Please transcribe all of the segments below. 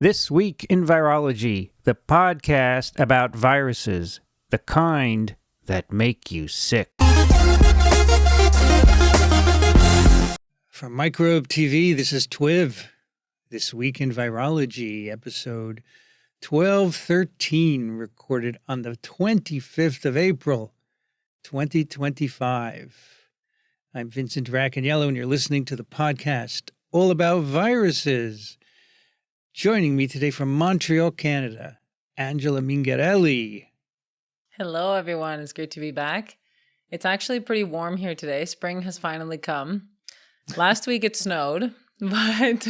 This Week in Virology, the podcast about viruses, the kind that make you sick. From Microbe TV, this is TWiV. This Week in Virology, episode 1213, recorded on the 25th of April, 2025. I'm Vincent Racaniello, and you're listening to the podcast all about viruses. Joining me today from Montreal, Canada, Angela Mingarelli. Hello, everyone. It's great to be back. It's actually pretty warm here today. Spring has finally come. Last week it snowed, but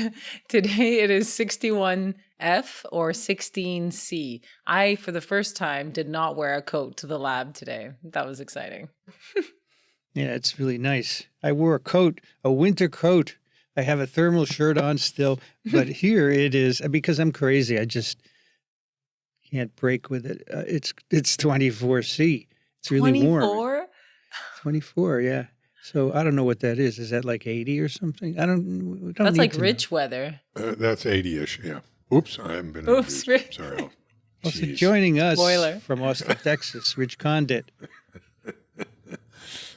today it is 61F or 16C. I, for the first time, did not wear a coat to the lab today. That was exciting. Yeah, it's really nice. I wore a coat, a winter coat. I have a thermal shirt on still, but here it is, because I'm crazy. I just can't break with it. It's 24C. It's really 24? warm. 24, yeah. So I don't know what that is. Is that like 80 or something? We don't That's need like to rich know. weather. That's 80-ish, yeah. Oops, I haven't been Oops, introduced. Sorry. Also joining us Spoiler. from Austin, Texas, Rich Condit.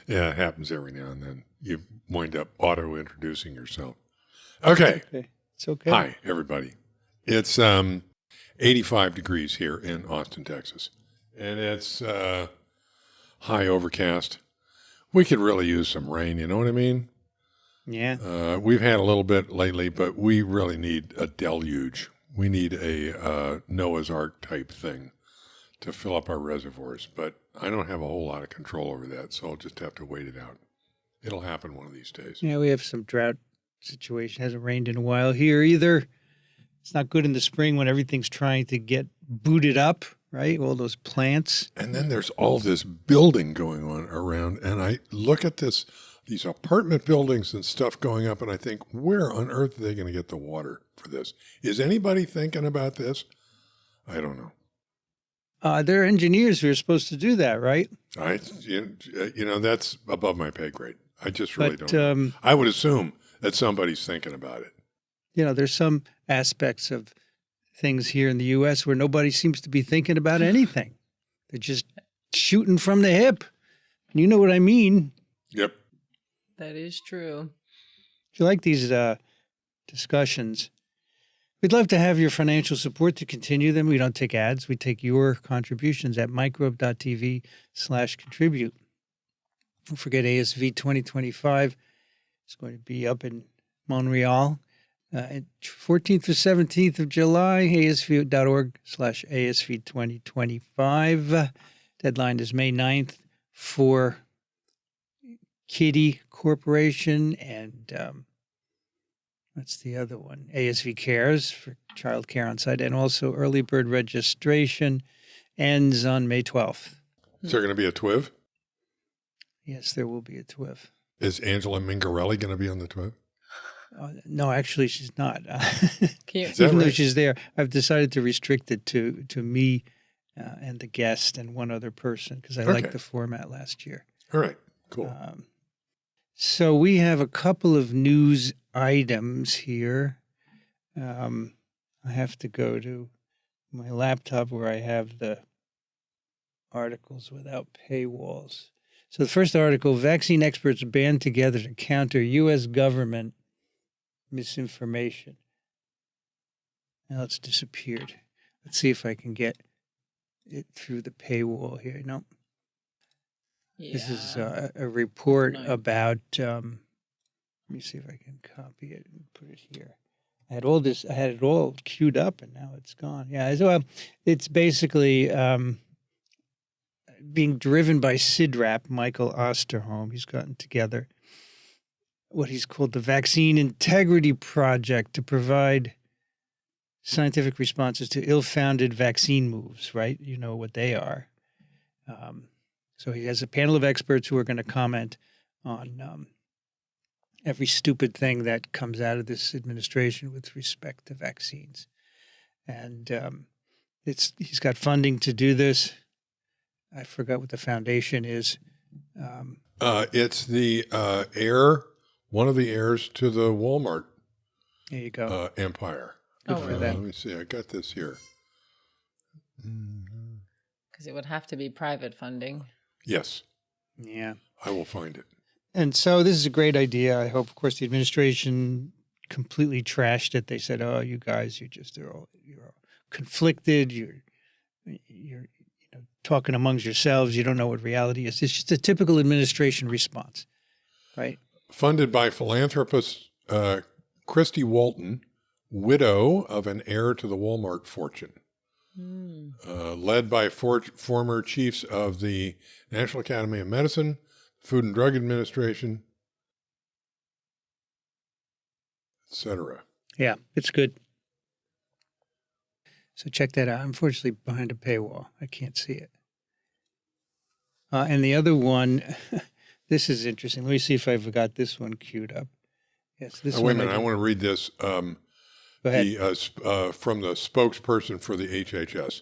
Yeah, it happens every now and then. You wind up auto-introducing yourself. Okay. It's okay. Hi, everybody. It's 85 degrees here in Austin, Texas. And it's high overcast. We could really use some rain, you know what I mean? Yeah. We've had a little bit lately, but we really need a deluge. We need a Noah's Ark type thing to fill up our reservoirs. But I don't have a whole lot of control over that, so I'll just have to wait it out. It'll happen one of these days. Yeah, we have some drought situation. Hasn't rained in a while here either. It's not good in the spring when everything's trying to get booted up, right? All those plants. And then there's all this building going on around, and I look at these apartment buildings and stuff going up, and I think, where on earth are they going to get the water for this? Is anybody thinking about this? I don't know. There are engineers who are supposed to do that, right? You know, that's above my pay grade. I just really But, don't know. I would assume that somebody's thinking about it. You know, there's some aspects of things here in the U.S. where nobody seems to be thinking about anything. They're just shooting from the hip. You know what I mean? Yep. That is true. If you like these discussions, we'd love to have your financial support to continue them. We don't take ads. We take your contributions at microbe.tv/contribute. Don't forget ASV 2025 is going to be up in Montreal. 14th to 17th of July, asv.org/ASV 2025. Deadline is May 9th for Kitty Corporation and what's the other one? ASV Cares for child care on site, and also early bird registration ends on May 12th. Is there going to be a TWiV? Yes, there will be a TWiV. Is Angela Mingarelli going to be on the TWiV? No, actually, she's not. Even though she's there, I've decided to restrict it to me and the guest and one other person because I liked the format last year. All right, cool. So we have a couple of news items here. I have to go to my laptop where I have the articles without paywalls. So the first article, vaccine experts band together to counter U.S. government misinformation. Now it's disappeared. Let's see if I can get it through the paywall here. Nope. Yeah. This is a report about, let me see if I can copy it and put it here. I had it all queued up and now it's gone. Yeah, so it's basically being driven by CIDRAP, Michael Osterholm. He's gotten together what he's called the Vaccine Integrity Project to provide scientific responses to ill-founded vaccine moves, right? You know what they are. So he has a panel of experts who are going to comment on every stupid thing that comes out of this administration with respect to vaccines. And he's got funding to do this. I forgot what the foundation is. It's the heir, one of the heirs to the Walmart there you go. empire. Good Oh, for really? them. Let me see. I got this here. Because it would have to be private funding. Yes, Yeah. I will find it. And so this is a great idea. I hope, of course, the administration completely trashed it. They said, "Oh, you guys, you're all conflicted. You're talking amongst yourselves. You don't know what reality is." It's just a typical administration response, right? Funded by philanthropist Christy Walton, widow of an heir to the Walmart fortune. Led by former chiefs of the National Academy of Medicine, Food and Drug Administration, etc. Yeah, it's good. So check that out. Unfortunately, behind a paywall, I can't see it. And the other one, this is interesting. Let me see if I've got this one queued up. Yes, this Wait a one. minute, I want to read this. Go ahead. From the spokesperson for the HHS.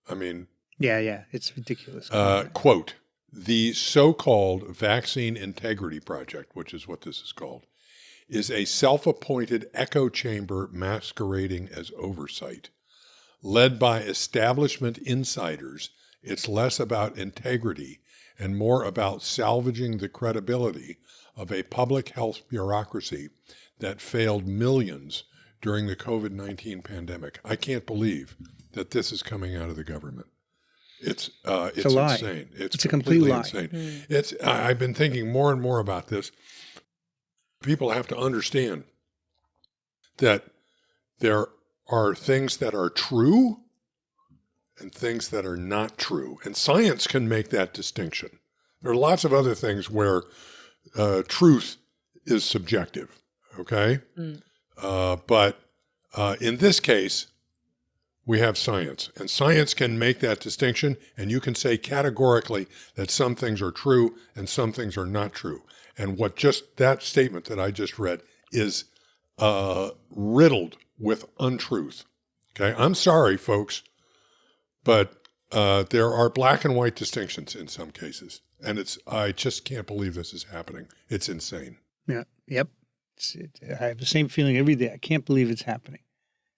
I mean, Yeah, it's ridiculous. quote, the so-called Vaccine Integrity Project, which is what this is called, is a self-appointed echo chamber masquerading as oversight. Led by establishment insiders, it's less about integrity and more about salvaging the credibility of a public health bureaucracy that failed millions during the COVID-19 pandemic. I can't believe that this is coming out of the government. It's a lie. insane. It's a complete completely lie. insane. I've been thinking more and more about this. People have to understand that there are things that are true and things that are not true. And science can make that distinction. There are lots of other things where truth is subjective, okay? But in this case, we have science. And science can make that distinction, and you can say categorically that some things are true and some things are not true. And what just that statement that I just read is riddled with untruth. Okay, I'm sorry, folks, but there are black and white distinctions in some cases, and I just can't believe this is happening. It's insane. Yeah, yep. I have the same feeling every day. I can't believe it's happening.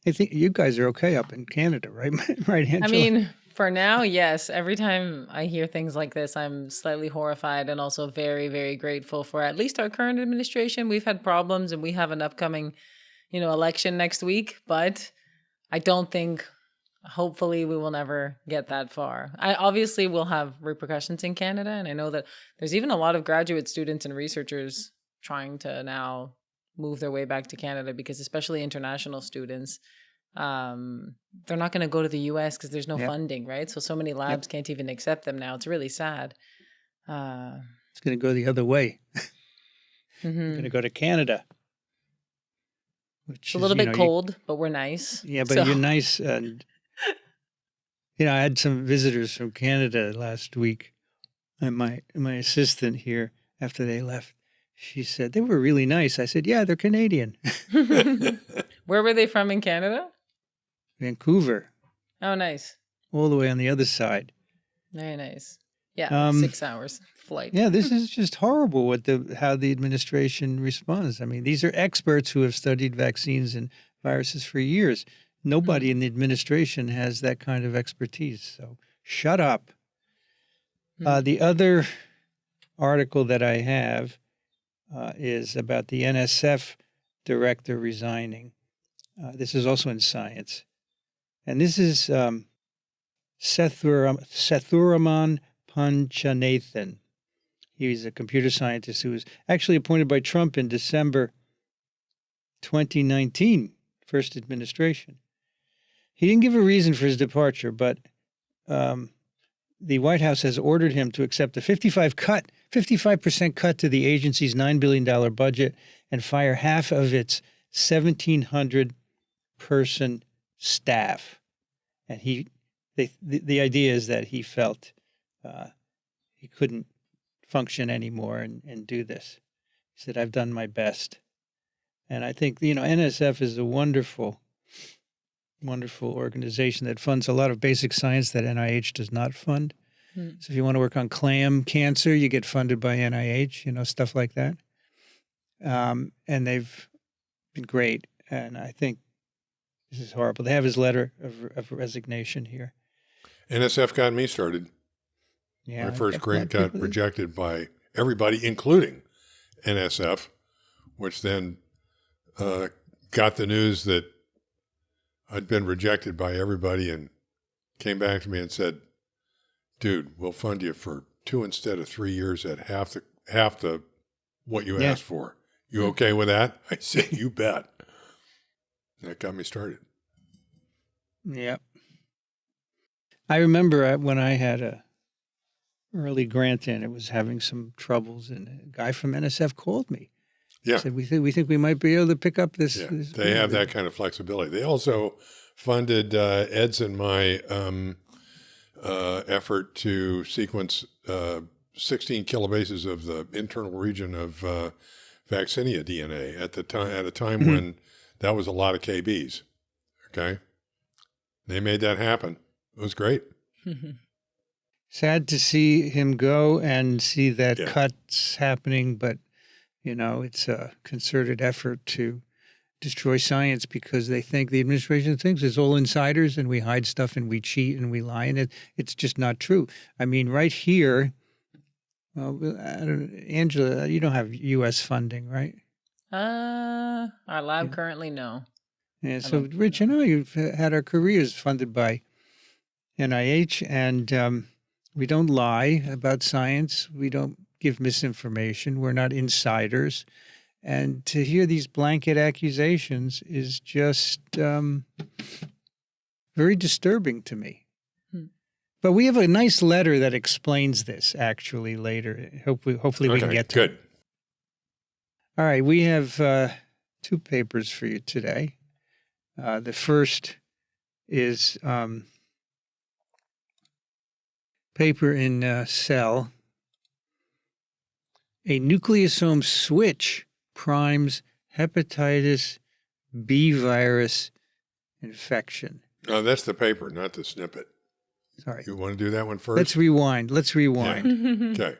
I think you guys are okay up in Canada, right? Right, Angela? I mean, for now, yes. Every time I hear things like this, I'm slightly horrified and also very, very grateful for at least our current administration. We've had problems and we have an upcoming, election next week, but I don't think, hopefully, we will never get that far. Obviously will have repercussions in Canada, and I know that there's even a lot of graduate students and researchers trying to now move their way back to Canada because especially international students, they're not going to go to the US because there's no funding, right? So many labs can't even accept them now. It's really sad. It's going to go the other way. We're going to go to Canada. Which it's a little bit cold, but we're nice. Yeah, but you're nice. And, I had some visitors from Canada last week. And my assistant here, after they left, she said, they were really nice. I said, yeah, they're Canadian. Where were they from in Canada? Vancouver. Oh, nice. All the way on the other side. Very nice. Yeah, 6 hours flight. Yeah, this is just horrible how the administration responds. I mean, these are experts who have studied vaccines and viruses for years. Nobody in the administration has that kind of expertise. So shut up. The other article that I have is about the NSF Director resigning. This is also in Science. And this is Sethuraman Panchanathan. He's a computer scientist who was actually appointed by Trump in December 2019, first administration. He didn't give a reason for his departure, but the White House has ordered him to accept a 55% cut to the agency's $9 billion budget and fire half of its 1,700-person staff. And the idea is that he felt he couldn't function anymore and do this. He said, I've done my best. And I think, NSF is a wonderful, wonderful organization that funds a lot of basic science that NIH does not fund. So if you want to work on clam cancer, you get funded by NIH, stuff like that. And they've been great. And I think This is horrible. They have his letter of resignation here. NSF got me started. Yeah, My first a lot grant of got people- rejected by everybody, including NSF, which then got the news that I'd been rejected by everybody and came back to me and said, dude, we'll fund you for 2 instead of 3 years at half the what you asked for. You okay with that? I said, you bet. That got me started. Yeah. I remember when I had a early grant in, it was having some troubles, and a guy from NSF called me. Yeah. Said, we think we might be able to pick up this. Yeah, this they have that kind of flexibility. They also funded Ed's and my effort to sequence 16 kilobases of the internal region of vaccinia DNA at a time when that was a lot of KBs. Okay, they made that happen. It was great. Sad to see him go and see that Yeah. cuts happening, but it's a concerted effort to destroy science because the administration thinks it's all insiders and we hide stuff and we cheat and we lie, and it's just not true. I mean, right here, well, Angela, you don't have U.S. funding, right? Our lab currently, no. Yeah. So, Rich, you've had our careers funded by NIH, and we don't lie about science. We don't give misinformation. We're not insiders. And to hear these blanket accusations is just very disturbing to me. But we have a nice letter that explains this actually later. Hopefully we can get to it. Good. All right, we have 2 papers for you today. The first is paper in Cell. A nucleosome switch primes hepatitis B virus infection. Oh, that's the paper, not the snippet. Sorry. You want to do that one first? Let's rewind. Okay.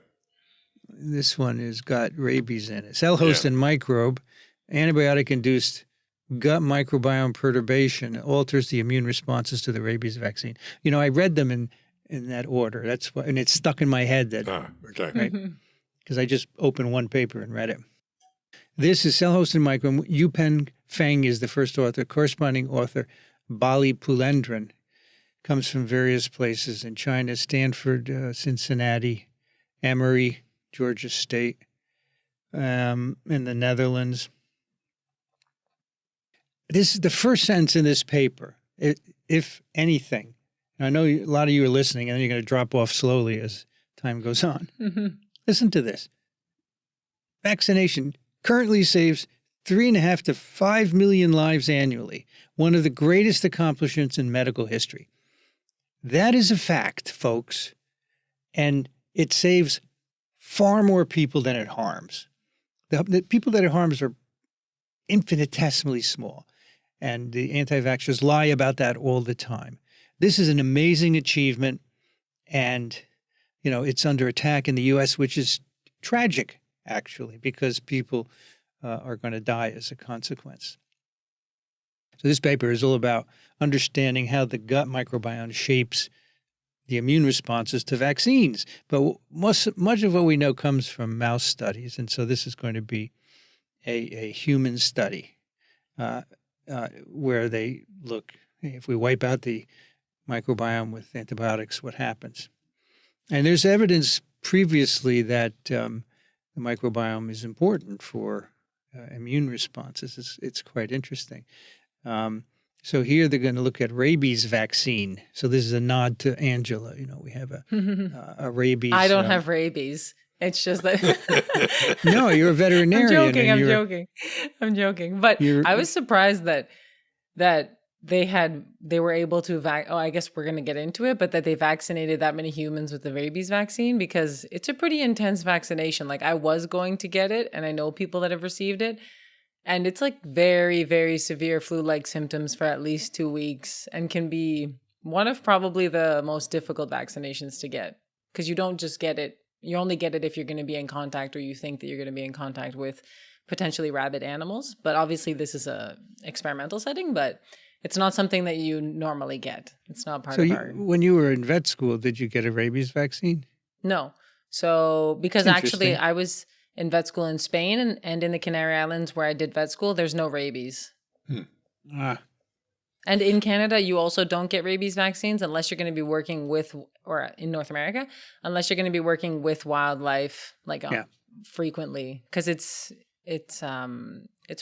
This one has got rabies in it. Cell host and microbe, antibiotic-induced gut microbiome perturbation alters the immune responses to the rabies vaccine. I read them in that order. That's why, and it's stuck in my head that Okay. right, because I just opened one paper and read it. This is Cell host and microbe. Yupen Feng is the first author. Corresponding author, Bali Pulendran, comes from various places in China: Stanford, Cincinnati, Emory, Georgia State, in the Netherlands. This is the first sentence in this paper. If anything, and I know a lot of you are listening, and then you're going to drop off slowly as time goes on. Listen to this. Vaccination currently saves 3.5 to 5 million lives annually, one of the greatest accomplishments in medical history. That is a fact, folks, and it saves far more people than it harms. The people that it harms are infinitesimally small, and the anti-vaxxers lie about that all the time. This is an amazing achievement, and it's under attack in the U.S., which is tragic, actually, because people are going to die as a consequence. So this paper is all about understanding how the gut microbiome shapes the immune responses to vaccines. But much of what we know comes from mouse studies, and so this is going to be a human study where they look, if we wipe out the microbiome with antibiotics, what happens? And there's evidence previously that the microbiome is important for immune responses. It's quite interesting. So here they're going to look at rabies vaccine. So this is a nod to Angela. We have a rabies. I don't have rabies. It's just that. No, you're a veterinarian. I'm joking. But I was surprised that they were able to I guess we're going to get into it, but that they vaccinated that many humans with the rabies vaccine, because it's a pretty intense vaccination. Like, I was going to get it, and I know people that have received it, and it's like very, very severe flu-like symptoms for at least 2 weeks, and can be one of probably the most difficult vaccinations to get, because you don't just get it. You only get it if you're going to be in contact, or you think that you're going to be in contact with potentially rabid animals. But obviously this is a experimental setting, but It's not something that you normally get. It's not part So of our. when you were in vet school, did you get a rabies vaccine? No. So, because That's actually interesting. I was in vet school in Spain and in the Canary Islands where I did vet school, there's no rabies. Ah, And in Canada, you also don't get rabies vaccines unless you're going to be working with, or in North America, unless you're going to be working with wildlife like Yeah. frequently, because it's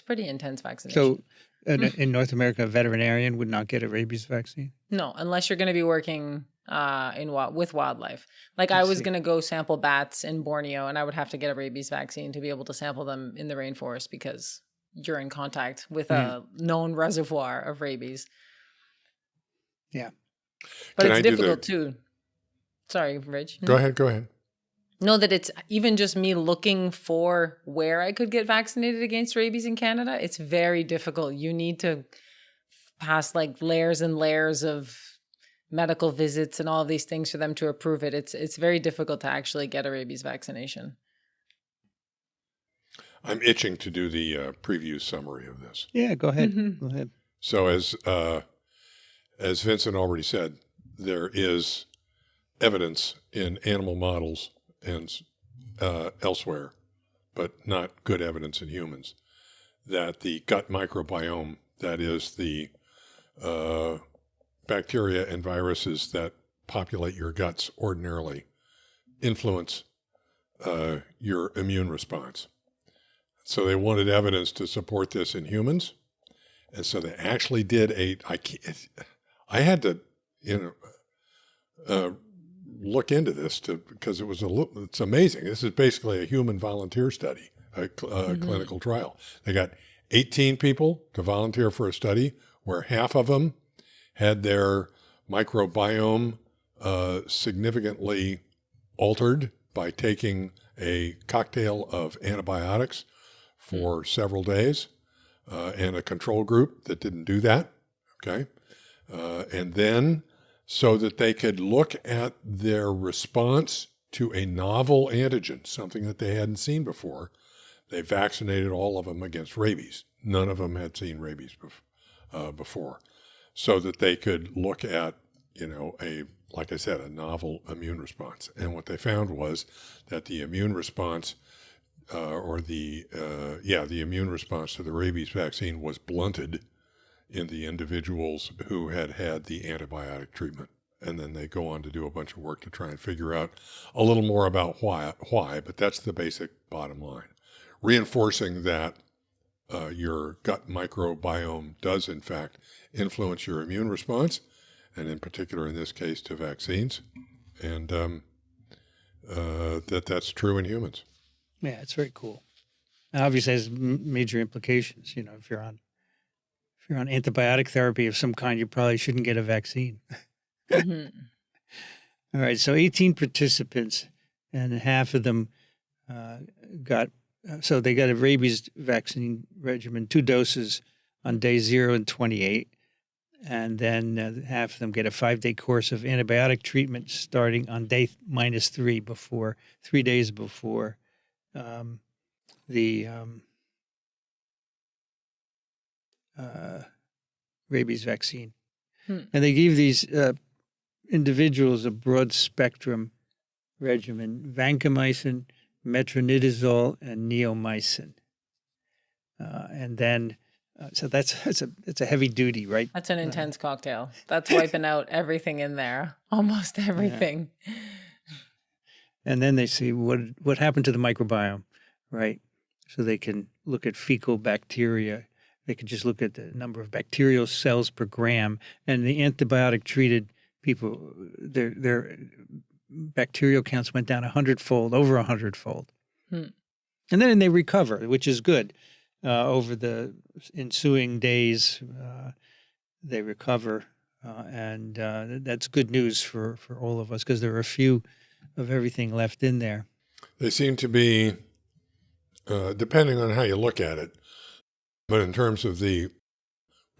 pretty intense vaccination. so in North America, a veterinarian would not get a rabies vaccine? No, unless you're going to be working with wildlife. Like I I was see. going to go sample bats in Borneo, and I would have to get a rabies vaccine to be able to sample them in the rainforest because you're in contact with a known reservoir of rabies. Yeah. But Can it's I do difficult too. Sorry, Rich. Go ahead. Know that it's even just me looking for where I could get vaccinated against rabies in Canada. It's very difficult. You need to pass like layers and layers of medical visits and all of these things for them to approve it. It's very difficult to actually get a rabies vaccination. I'm itching to do the preview summary of this. Yeah, go ahead. Mm-hmm. Go ahead. So as Vincent already said, there is evidence in animal models and elsewhere, but not good evidence in humans, that the gut microbiome, that is the bacteria and viruses that populate your guts ordinarily, influence your immune response. So they wanted evidence to support this in humans. And so they actually did I had to, look into this because it's amazing. This is basically a human volunteer study, a clinical trial. They got 18 people to volunteer for a study where half of them had their microbiome significantly altered by taking a cocktail of antibiotics for several days, and a control group that didn't do that, okay? And then so that they could look at their response to a novel antigen, something that they hadn't seen before, they vaccinated all of them against rabies. None of them had seen rabies before, so that they could look at, like I said, a novel immune response. And what they found was that the immune response the immune response to the rabies vaccine was blunted in the individuals who had the antibiotic treatment. And then they go on to do a bunch of work to try and figure out a little more about why, but that's the basic bottom line. Reinforcing that your gut microbiome does, in fact, influence your immune response, and in particular, in this case, to vaccines, and that's true in humans. Yeah, it's very cool. Now, obviously, it has major implications. If you're on antibiotic therapy of some kind, you probably shouldn't get a vaccine. Mm-hmm. All right, so 18 participants, and half of them got a rabies vaccine regimen, 2 doses on day 0 and 28, and then half of them get a 5-day course of antibiotic treatment starting on day -3 3 days before the rabies vaccine. And they gave these individuals a broad spectrum regimen: vancomycin, metronidazole, and neomycin. And then, so it's a heavy duty, right? That's an intense cocktail. That's wiping out everything in there, almost everything. Yeah. And then they see what happened to the microbiome, right? So they can look at fecal bacteria. They can just look at the number of bacterial cells per gram. And the antibiotic-treated people, their bacterial counts went down 100-fold, over 100-fold. And then they recover, which is good. Over the ensuing days, they recover. And that's good news for all of us, because there are a few of everything left in there. They seem to be, depending on how you look at it, but in terms of the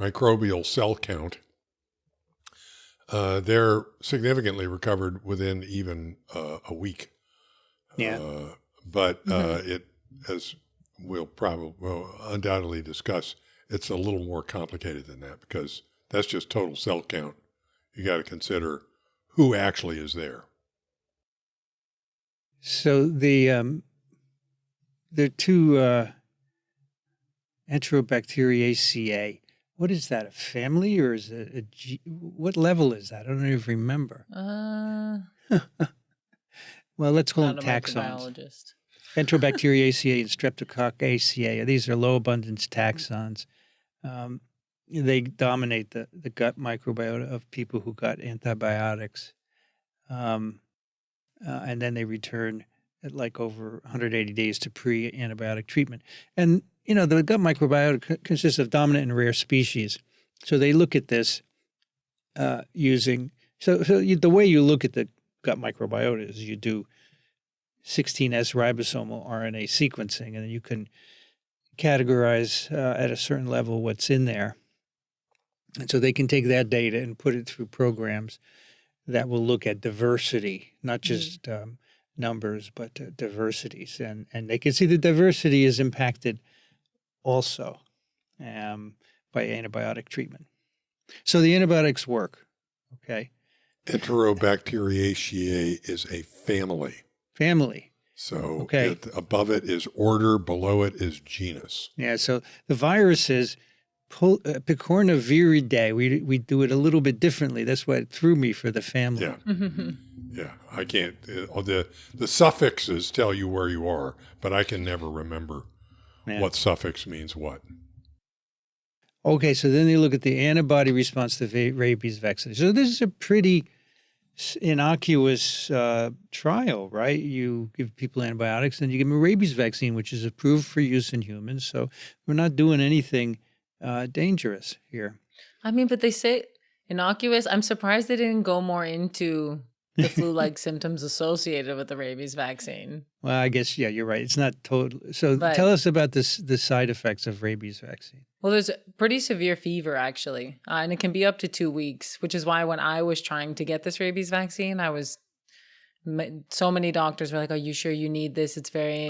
microbial cell count, they're significantly recovered within even a week. Yeah. But it, as we'll undoubtedly discuss, it's a little more complicated than that, because That's just total cell count. You got to consider who actually is there. So there are two Enterobacteriaceae. What is that? A family, or is it what level is that? I don't even remember. Well, let's call them Not a taxons. microbiologist. Enterobacteriaceae and Streptococcaceae. These are low abundance taxons. They dominate the gut microbiota of people who got antibiotics. And then they return at like over 180 days to pre-antibiotic treatment. And, the gut microbiota consists of dominant and rare species. So they look at this using, the way you look at the gut microbiota is you do 16S ribosomal RNA sequencing, and then you can categorize at a certain level what's in there. And so they can take that data and put it through programs that will look at diversity, not just numbers, but diversities. And they can see the diversity is impacted also by antibiotic treatment. So the antibiotics work, okay? Enterobacteriaceae is a family. So above it is order, below it is genus. Yeah, so the viruses, Picornaviridae, we do it a little bit differently. That's why it threw me for the family. Yeah. Yeah, I can't. The suffixes tell you where you are, but I can never remember what suffix means what. Okay, so then they look at the antibody response to rabies vaccine. So this is a pretty innocuous trial, right? You give people antibiotics and you give them a rabies vaccine, which is approved for use in humans. So we're not doing anything dangerous here. I mean, but they say innocuous. I'm surprised they didn't go more into the flu-like symptoms associated with the rabies vaccine. Well, I guess, yeah, you're right. It's not total. So tell us about the side effects of rabies vaccine. Well, there's pretty severe fever, actually, and it can be up to 2 weeks, which is why when I was trying to get this rabies vaccine, so many doctors were like, "Are you sure you need this? It's very,"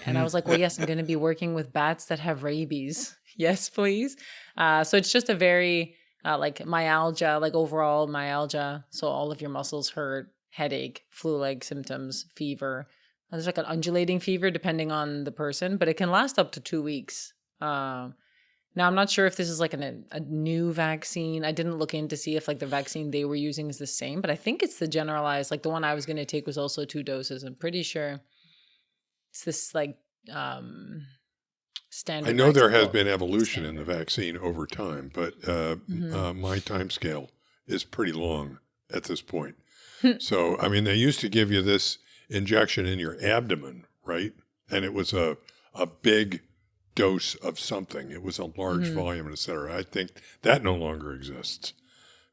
and I was like, "Well, yes, I'm going to be working with bats that have rabies. Yes, please." So it's just a very like myalgia, like overall myalgia. So all of your muscles hurt, headache, flu-like symptoms, fever. There's like an undulating fever depending on the person, but it can last up to 2 weeks. Now, I'm not sure if this is like a new vaccine. I didn't look in to see if like the vaccine they were using is the same, but I think it's the generalized, like the one I was going to take was also 2 doses. I'm pretty sure it's this like standard. I know there has been evolution in the vaccine over time, but my time scale is pretty long at this point. So, I mean, they used to give you this injection in your abdomen, right? And it was a big dose of something. It was a large volume, et cetera. I think that no longer exists.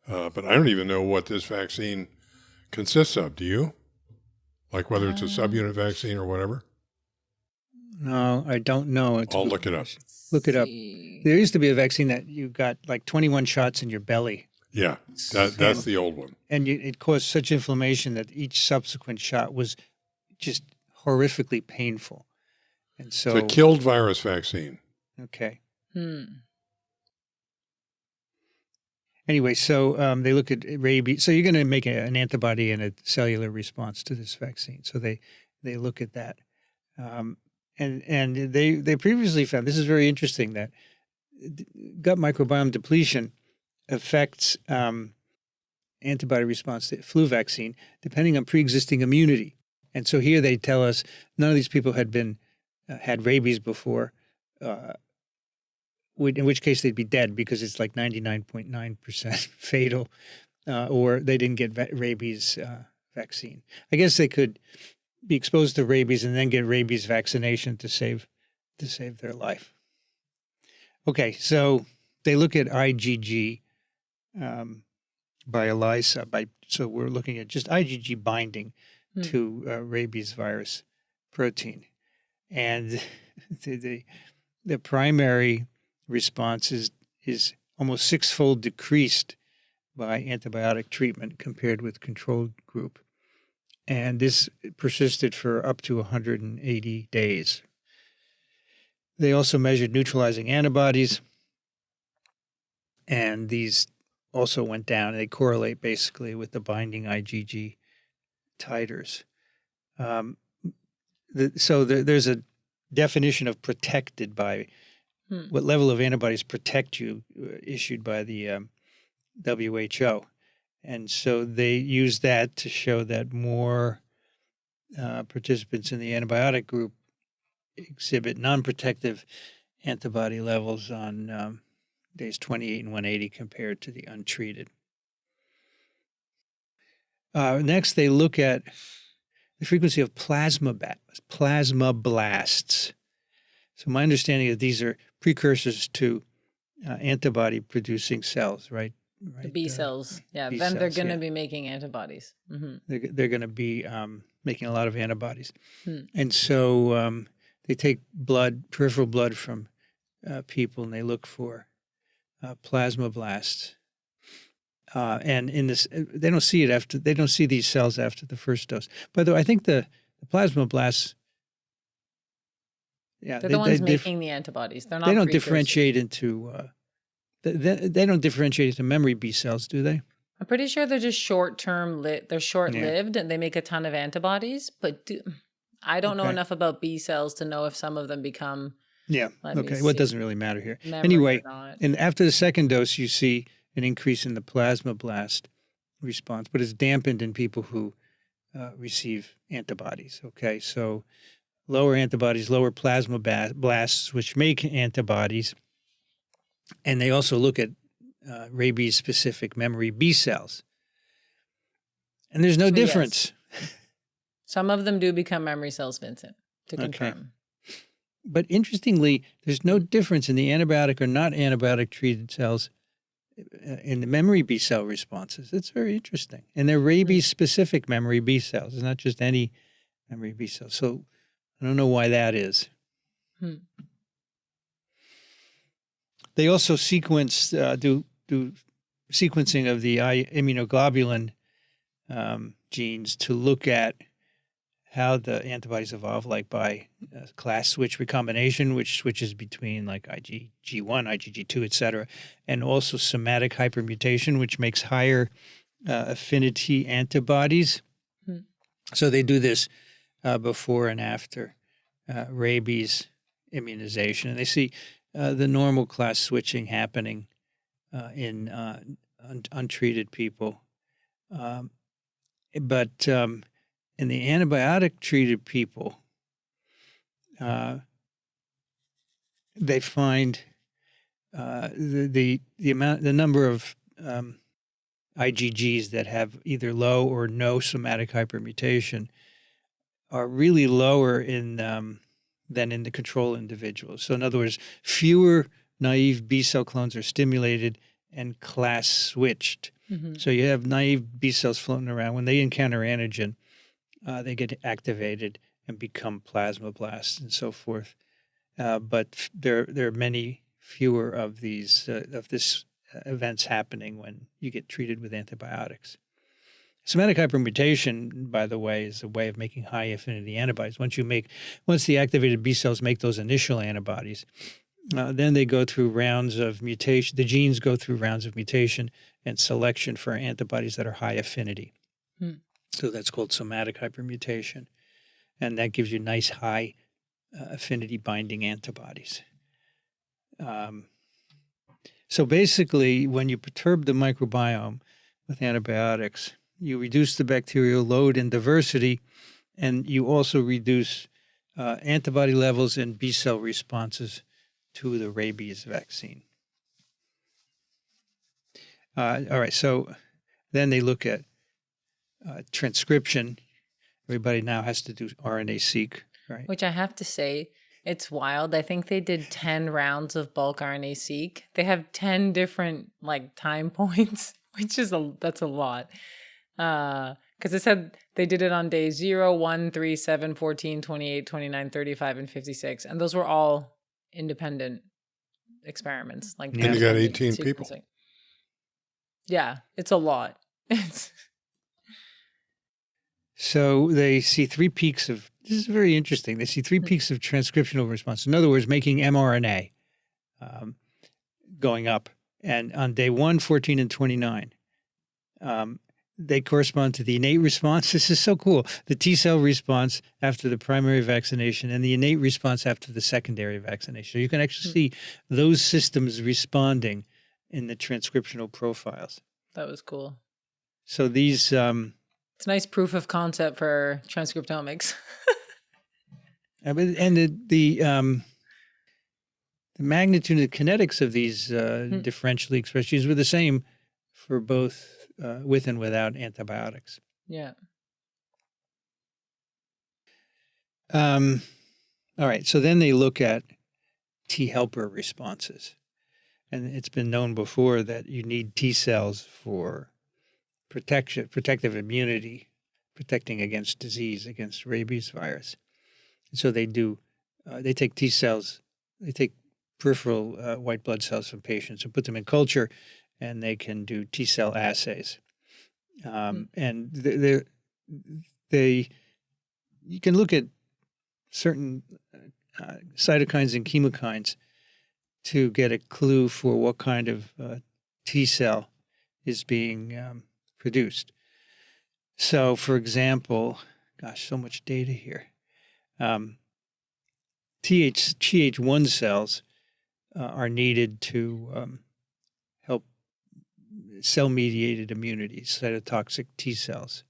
But I don't even know what this vaccine consists of. Do you? Like whether it's a subunit vaccine or whatever? No, I don't know. I'll look it up. Look it up. There used to be a vaccine that you got like 21 shots in your belly. Yeah, that's the old one. And it caused such inflammation that each subsequent shot was just horrifically painful. And so it's a killed virus vaccine. Okay. Anyway, so they look at rabies. So you're going to make an antibody and a cellular response to this vaccine. So they look at that. And they previously found, this is very interesting, that gut microbiome depletion affects antibody response to flu vaccine depending on pre-existing immunity. And so here they tell us none of these people had rabies before, in which case they'd be dead because it's like 99.9% fatal, or they didn't get rabies vaccine. I guess they could be exposed to rabies and then get rabies vaccination to save their life. Okay, so they look at IgG by ELISA. So we're looking at just IgG binding to rabies virus protein. And the primary response is almost 6-fold decreased by antibiotic treatment compared with control group. And this persisted for up to 180 days. They also measured neutralizing antibodies, and these also went down. They correlate basically with the binding IgG titers. There's a definition of protected by what level of antibodies protect you, issued by the WHO. And so they use that to show that more participants in the antibiotic group exhibit non-protective antibody levels on days 28 and 180 compared to the untreated. Next, they look at the frequency of plasmablasts. So my understanding is these are precursors to antibody-producing cells, right? The B cells. Yeah, B then they're cells, going to yeah. be making antibodies. Mm-hmm. They're going to be making a lot of antibodies. And so they take peripheral blood from people, and they look for plasmablasts. And in this, they don't see these cells after the first dose. By the way, I think the plasmablasts, They're the ones making the antibodies. They're not. They don't precursors. differentiate into. They don't differentiate into memory B cells, do they? I'm pretty sure they're just short-term. They're short-lived, and they make a ton of antibodies. But I don't know enough about B cells to know if some of them become. Yeah. Okay. Well, it doesn't really matter here. Anyway, and after the second dose, you see an increase in the plasmablast response, but it's dampened in people who receive antibodies. Okay. So lower antibodies, lower plasmablasts, which make antibodies. And they also look at rabies-specific memory B cells. And there's no difference. Yes. Some of them do become memory cells, Vincent, to confirm. Okay. But interestingly, there's no difference in the antibiotic or not antibiotic-treated cells in the memory B cell responses. It's very interesting. And they're rabies-specific memory B cells. It's not just any memory B cells. So I don't know why that is. They also sequence, do sequencing of the immunoglobulin genes to look at how the antibodies evolve, like by class switch recombination, which switches between like IgG1, IgG2, et cetera, and also somatic hypermutation, which makes higher affinity antibodies. So they do this before and after rabies immunization, and they see the normal class switching happening in untreated people. But in the antibiotic-treated people, they find the number of IgGs that have either low or no somatic hypermutation are really lower than in the control individuals. So in other words, fewer naive B cell clones are stimulated and class switched. So you have naive B cells floating around. When they encounter antigen, they get activated and become plasmablasts and so forth. But there are many fewer of these events happening when you get treated with antibiotics. Somatic hypermutation, by the way, is a way of making high affinity antibodies. Once the activated B cells make those initial antibodies, then they go through rounds of mutation. The genes go through rounds of mutation and selection for antibodies that are high affinity. So that's called somatic hypermutation. And that gives you nice high affinity binding antibodies. So basically, when you perturb the microbiome with antibiotics, you reduce the bacterial load and diversity, and you also reduce antibody levels and B cell responses to the rabies vaccine. All right, so then they look at transcription. Everybody now has to do RNA-seq, right? Which I have to say, it's wild. I think they did 10 rounds of bulk RNA-seq. They have 10 different time points, that's a lot. Because it said they did it on days 0, 1, 3, 7, 14, 28, 29, 35, and 56. And those were all independent experiments. And you got 18 sequencing. people. Yeah, it's a lot. So they see 3 peaks of, this is very interesting, they see 3 peaks of transcriptional response. In other words, making mRNA going up And on day 1, 14, and 29, they correspond to the innate response. This is so cool. The T cell response after the primary vaccination and the innate response after the secondary vaccination. So you can actually see those systems responding in the transcriptional profiles. That was cool. So these... it's nice proof of concept for transcriptomics. and the magnitude and the kinetics of these differentially expressed genes were the same for both with and without antibiotics. Yeah. All right. So then they look at T helper responses. And it's been known before that you need T cells for protective immunity, protecting against disease, against rabies virus. And so they take T cells, they take peripheral white blood cells from patients and put them in culture, and they can do T cell assays. And you can look at certain cytokines and chemokines to get a clue for what kind of T cell is being produced. So, for example, gosh, so much data here. Th1 cells are needed to help cell-mediated immunity, cytotoxic T cells.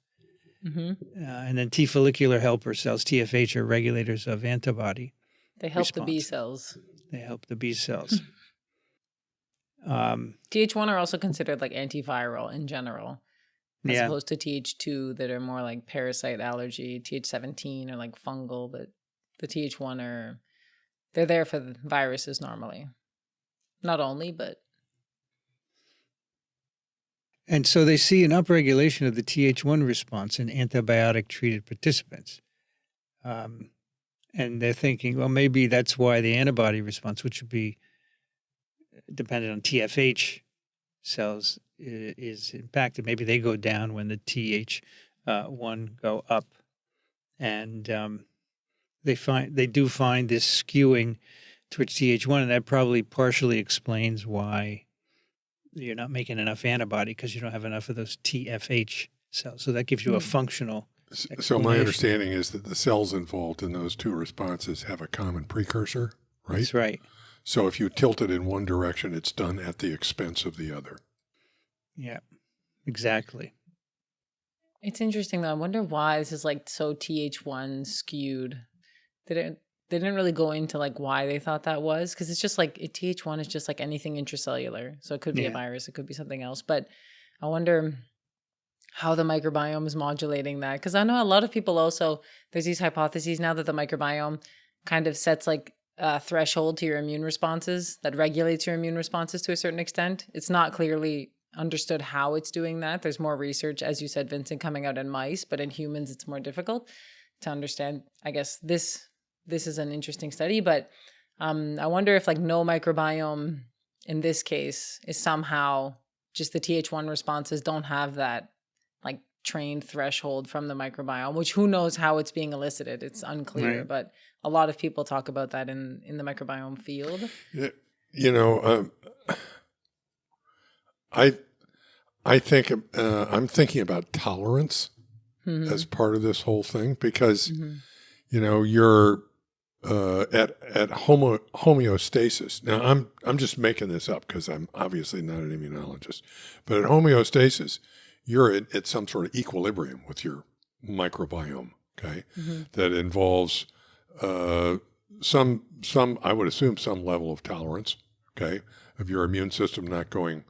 And then T follicular helper cells, TFH, are regulators of antibody. They help response. the B cells. They help the B cells. Th1 are also considered like antiviral in general, as opposed to Th2 that are more like parasite allergy. Th17 are like fungal, but the Th1 they're there for the viruses normally. Not only, but. And so they see an upregulation of the Th1 response in antibiotic-treated participants. And they're thinking, well, maybe that's why the antibody response, which would be dependent on TFH cells, is impacted. Maybe they go down when the Th1 go up. And they do find this skewing towards Th1, and that probably partially explains why you're not making enough antibody, because you don't have enough of those TFH cells. So that gives you a functional explanation. So my understanding is that the cells involved in those two responses have a common precursor, right? That's right. So if you tilt it in one direction, it's done at the expense of the other. Yeah, exactly. It's interesting though. I wonder why this is like so Th1 skewed. They didn't really go into like why they thought that was, because it's just like Th1 is just like anything intracellular. So it could be a virus, it could be something else. But I wonder how the microbiome is modulating that, because I know a lot of people also, there's these hypotheses now that the microbiome kind of sets like a threshold to your immune responses, that regulates your immune responses to a certain extent. It's not clearly understood how it's doing that. There's more research, as you said, Vincent, coming out in mice, but in humans it's more difficult to understand. I guess this is an interesting study, but I wonder if like no microbiome in this case is somehow just the Th1 responses don't have that like trained threshold from the microbiome, which who knows how it's being elicited. It's unclear, Right. but a lot of people talk about that in the microbiome field. You know, I think I'm thinking about tolerance as part of this whole thing, because you know, you're at homeostasis. Now I'm just making this up because I'm obviously not an immunologist, but at homeostasis, you're at some sort of equilibrium with your microbiome. Okay, that involves some I would assume some level of tolerance. Okay, of your immune system not going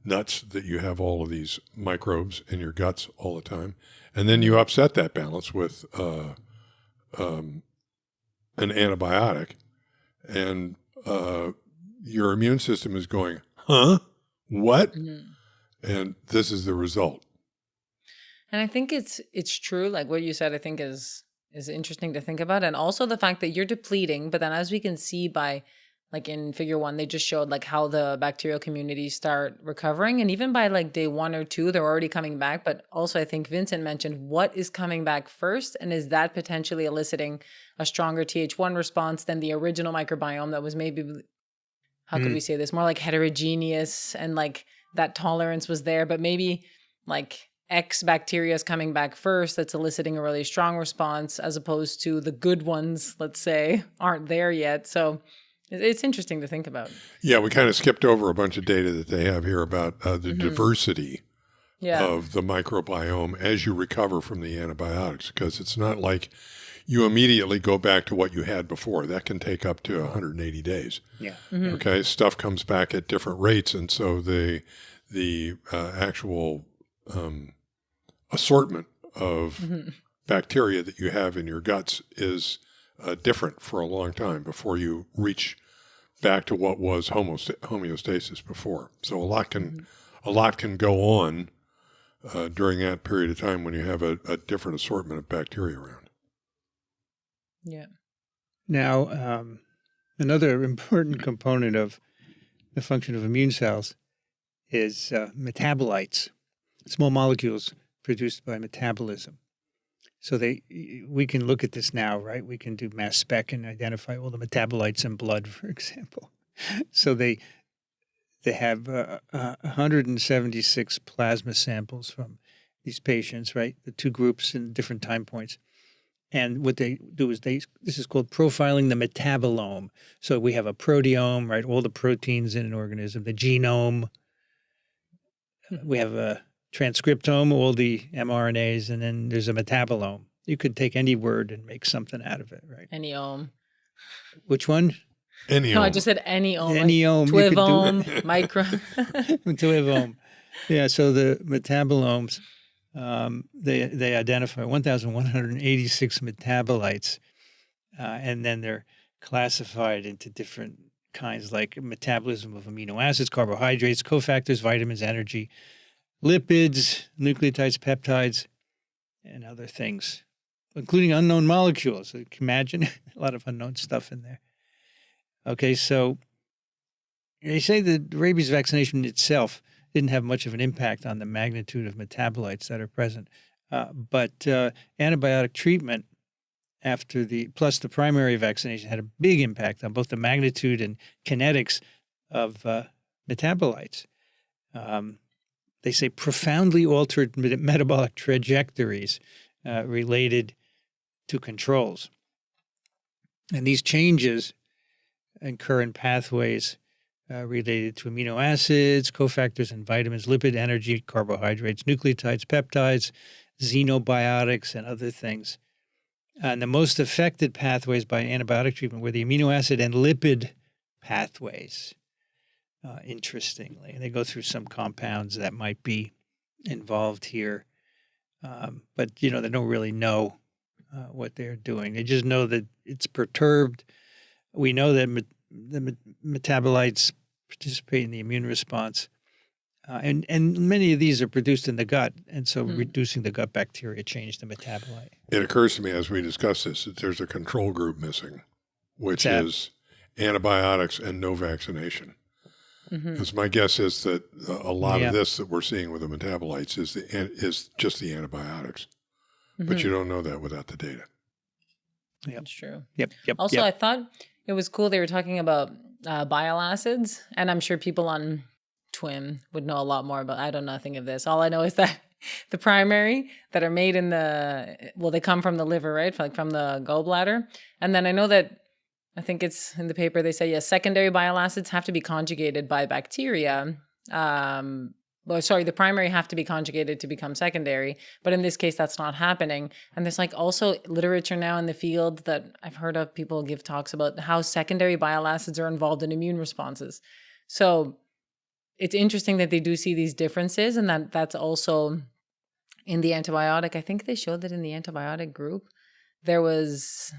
nuts that you have all of these microbes in your guts all the time, and then you upset that balance with an antibiotic, and your immune system is going, huh? What? And this is the result. And I think it's true, like what you said, I think is interesting to think about. And also the fact that you're depleting, but then as we can see by, like in figure 1, they just showed like how the bacterial communities start recovering. And even by like day 1 or 2, they're already coming back. But also I think Vincent mentioned what is coming back first. And is that potentially eliciting a stronger Th1 response than the original microbiome that was maybe how could we say this? More like heterogeneous, and like that tolerance was there, but maybe like X bacteria is coming back first that's eliciting a really strong response, as opposed to the good ones, let's say, aren't there yet. So it's interesting to think about. Yeah, we kind of skipped over a bunch of data that they have here about the diversity of the microbiome as you recover from the antibiotics, because it's not like you immediately go back to what you had before. That can take up to 180 days. Yeah. Okay, stuff comes back at different rates, and so the actual assortment of bacteria that you have in your guts is different for a long time before you reach back to what was homeostasis before. So a lot can go on during that period of time when you have a different assortment of bacteria around. Yeah. Now, another important component of the function of immune cells is metabolites, small molecules produced by metabolism. So we can look at this now, right? We can do mass spec and identify all the metabolites in blood, for example. So they have 176 plasma samples from these patients, right? The two groups in different time points. And what they do is this is called profiling the metabolome. So we have a proteome, right? All the proteins in an organism, the genome. We have a transcriptome, all the mRNAs, and then there's a metabolome. You could take any word and make something out of it, right? Anyome. Which one? Anyome. No, I just said anyome. Anyome. Like TWiV, micro. TWiV. Yeah, so the metabolomes, they identify 1,186 metabolites, and then they're classified into different kinds, like metabolism of amino acids, carbohydrates, cofactors, vitamins, energy, lipids, nucleotides, peptides, and other things, including unknown molecules. So you can imagine a lot of unknown stuff in there. Okay, so they say that rabies vaccination itself didn't have much of an impact on the magnitude of metabolites that are present. But antibiotic treatment plus the primary vaccination had a big impact on both the magnitude and kinetics of metabolites. They say profoundly altered metabolic trajectories related to controls. And these changes occur in pathways related to amino acids, cofactors, and vitamins, lipid, energy, carbohydrates, nucleotides, peptides, xenobiotics, and other things. And the most affected pathways by antibiotic treatment were the amino acid and lipid pathways, interestingly. And they go through some compounds that might be involved here. But, they don't really know what they're doing. They just know that it's perturbed. We know that the metabolites participate in the immune response. And many of these are produced in the gut. And so reducing the gut bacteria changed the metabolite. It occurs to me as we discuss this that there's a control group missing, which is antibiotics and no vaccination. Because my guess is that a lot of this that we're seeing with the metabolites is just the antibiotics. But you don't know that without the data. Yep. That's true. Yep. Also, I thought it was cool they were talking about bile acids, and I'm sure people on TWiV would know a lot more about. I don't know nothing of this. All I know is that the primary that are made in they come from the liver, right? From the gallbladder. And then I know that, I think it's in the paper, they say, yes, secondary bile acids have to be conjugated by bacteria. The primary have to be conjugated to become secondary. But in this case, that's not happening. And there's also literature now in the field that I've heard of, people give talks about how secondary bile acids are involved in immune responses. So it's interesting that they do see these differences, and that's also in the antibiotic. I think they showed that in the antibiotic group, there was,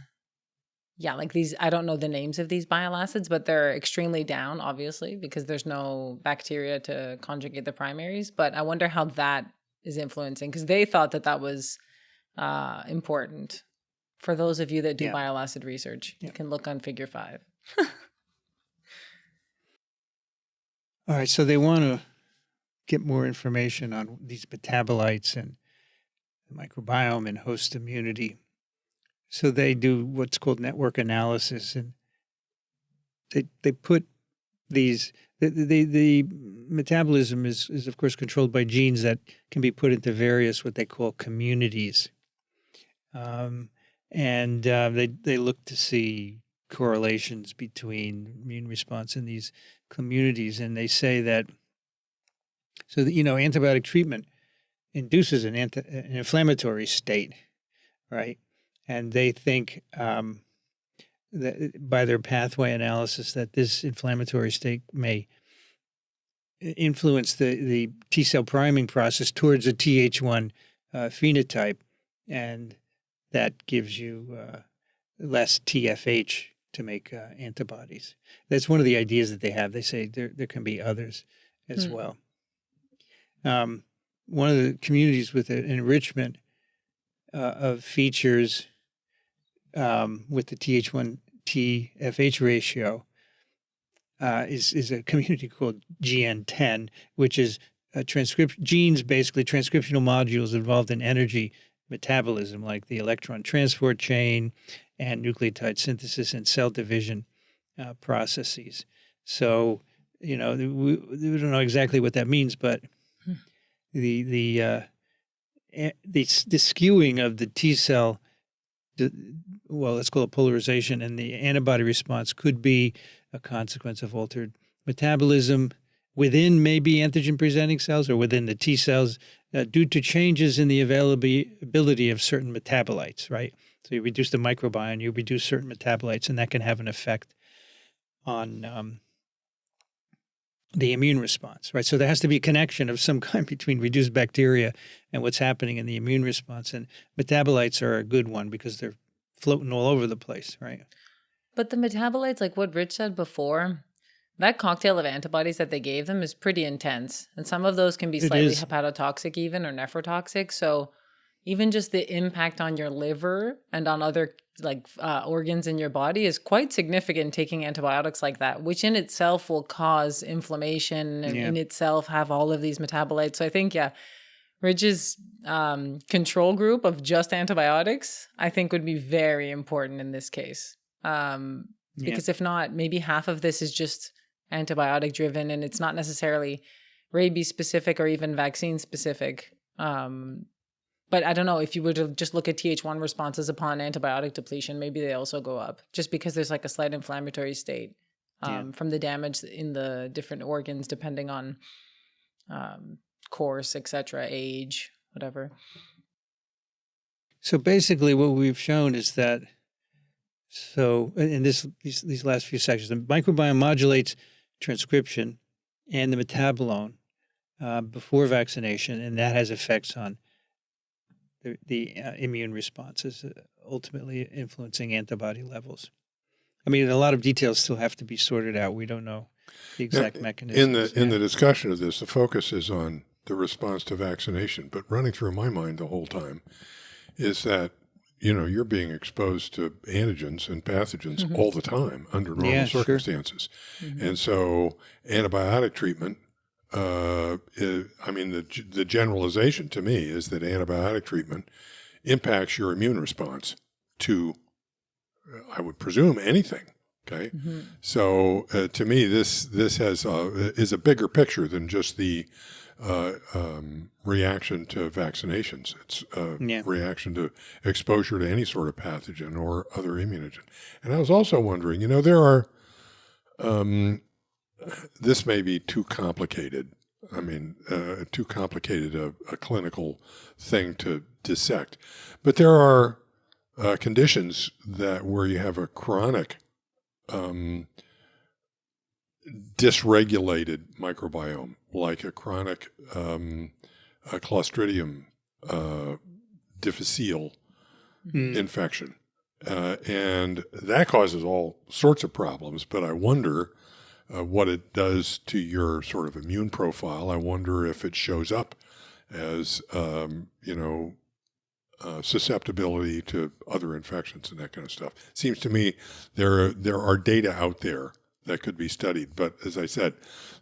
these, I don't know the names of these bile acids, but they're extremely down, obviously, because there's no bacteria to conjugate the primaries. But I wonder how that is influencing, because they thought that was important. For those of you that do bile acid research, you can look on Figure 5. All right, so they want to get more information on these metabolites and the microbiome and host immunity. So they do what's called network analysis, and they put the metabolism is of course controlled by genes that can be put into various what they call communities, and they look to see correlations between immune response in these communities, and they say that antibiotic treatment induces an inflammatory state, right? And they think that by their pathway analysis that this inflammatory state may influence the T cell priming process towards a Th1 phenotype, and that gives you less TFH to make antibodies. That's one of the ideas that they have. They say there can be others as well. One of the communities with an enrichment of features with the Th1 TFH ratio is a community called GN10, which is genes, basically transcriptional modules involved in energy metabolism, like the electron transport chain and nucleotide synthesis and cell division processes. So, we don't know exactly what that means, but the skewing of the T cell, let's call it polarization, and the antibody response could be a consequence of altered metabolism within maybe antigen-presenting cells or within the T cells due to changes in the availability of certain metabolites, right? So you reduce the microbiome, you reduce certain metabolites, and that can have an effect on the immune response, right? So there has to be a connection of some kind between reduced bacteria and what's happening in the immune response. And metabolites are a good one because they're floating all over the place, right? But the metabolites, like what Rich said before, that cocktail of antibodies that they gave them is pretty intense. And some of those can be slightly hepatotoxic even or nephrotoxic. So even just the impact on your liver and on other organs in your body is quite significant taking antibiotics like that, which in itself will cause inflammation and in itself have all of these metabolites. So I think, Rich's control group of just antibiotics, I think would be very important in this case. Because if not, maybe half of this is just antibiotic driven and it's not necessarily rabies specific or even vaccine specific. But I don't know, if you were to just look at Th1 responses upon antibiotic depletion, maybe they also go up just because there's like a slight inflammatory state from the damage in the different organs, depending on course, etc., age, whatever. So basically what we've shown is that, in these last few sections, the microbiome modulates transcription and the metabolome before vaccination, and that has effects on the immune responses, ultimately influencing antibody levels. I mean, a lot of details still have to be sorted out. We don't know the exact mechanism. In the discussion of this, the focus is on the response to vaccination, but running through my mind the whole time is that, you're being exposed to antigens and pathogens all the time under normal circumstances. Sure. And so antibiotic treatment, the generalization to me is that antibiotic treatment impacts your immune response to, I would presume, anything. Okay. Mm-hmm. So to me, this is a bigger picture than just the reaction to vaccinations. It's a reaction to exposure to any sort of pathogen or other immunogen. And I was also wondering, there are, this may be too complicated. Too complicated a clinical thing to dissect. But there are conditions where you have a chronic dysregulated microbiome, like a chronic a Clostridium difficile infection. And that causes all sorts of problems, but I wonder what it does to your sort of immune profile. I wonder if it shows up as, susceptibility to other infections and that kind of stuff. Seems to me there are data out there that could be studied, but as I said,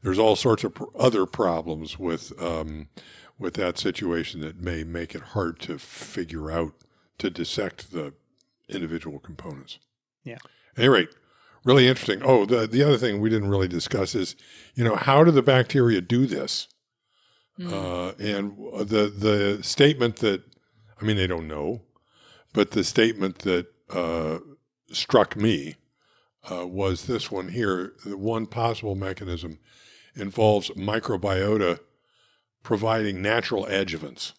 there's all sorts of other problems with that situation that may make it hard to figure out, to dissect the individual components. Yeah. At any rate, really interesting. Oh, the other thing we didn't really discuss is, how do the bacteria do this? And the statement that, they don't know, but the statement that struck me was this one here. The one possible mechanism involves microbiota providing natural adjuvants,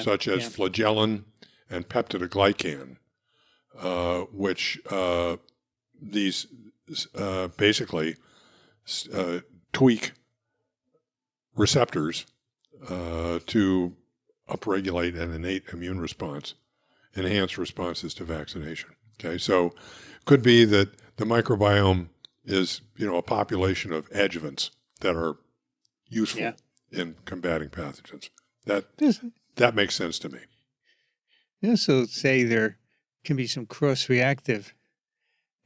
such as flagellin and peptidoglycan, which these basically tweak receptors to upregulate an innate immune response, enhance responses to vaccination. Okay, so could be that the microbiome is, a population of adjuvants that are useful in combating pathogens. That makes sense to me. They also say there can be some cross-reactive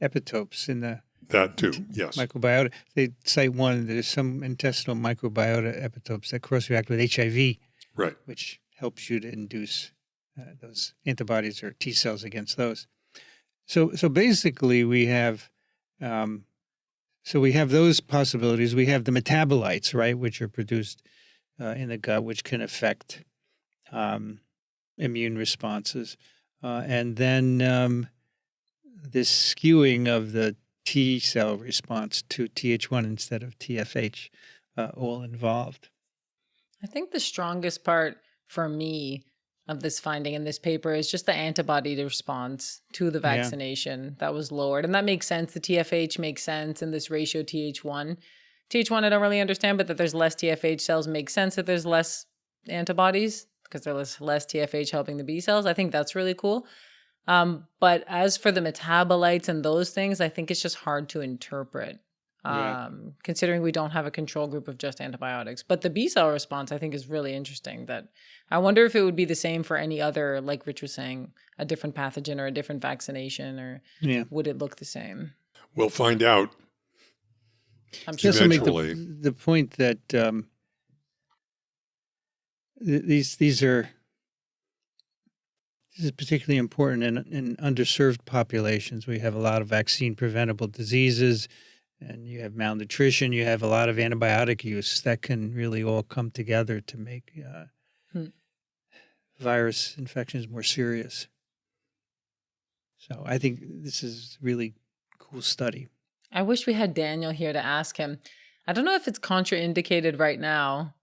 epitopes in the that too, yes. Microbiota. They cite one. There's some intestinal microbiota epitopes that cross-react with HIV, right? Which helps you to induce those antibodies or T cells against those. So basically, we have those possibilities. We have the metabolites, right, which are produced in the gut, which can affect immune responses, and then this skewing of the T cell response to Th1 instead of TFH, all involved. I think the strongest part for me of this finding in this paper is just the antibody response to the vaccination that was lowered. And that makes sense. The TFH makes sense in this ratio Th1. Th1 I don't really understand, but that there's less TFH cells makes sense that there's less antibodies because there's less TFH helping the B cells. I think that's really cool. But as for the metabolites and those things, I think it's just hard to interpret, considering we don't have a control group of just antibiotics. But the B cell response, I think, is really interesting. That I wonder if it would be the same for any other, like Rich was saying, a different pathogen or a different vaccination, or would it look the same? We'll find out. I'm sure. Just to make the point that this is particularly important in underserved populations. We have a lot of vaccine-preventable diseases, and you have malnutrition. You have a lot of antibiotic use that can really all come together to make virus infections more serious. So I think this is a really cool study. I wish we had Daniel here to ask him. I don't know if it's contraindicated right now.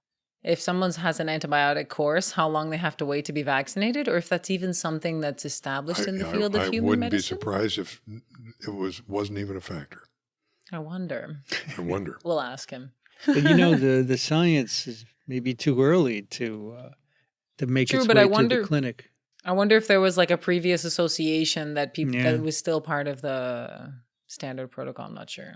If someone has an antibiotic course, how long they have to wait to be vaccinated, or if that's even something that's established in the field of human medicine? I wouldn't be surprised if it wasn't even a factor. I wonder. We'll ask him. But the science is maybe too early to make its way to the clinic. I wonder if there was like a previous association that people that was still part of the standard protocol. I'm not sure.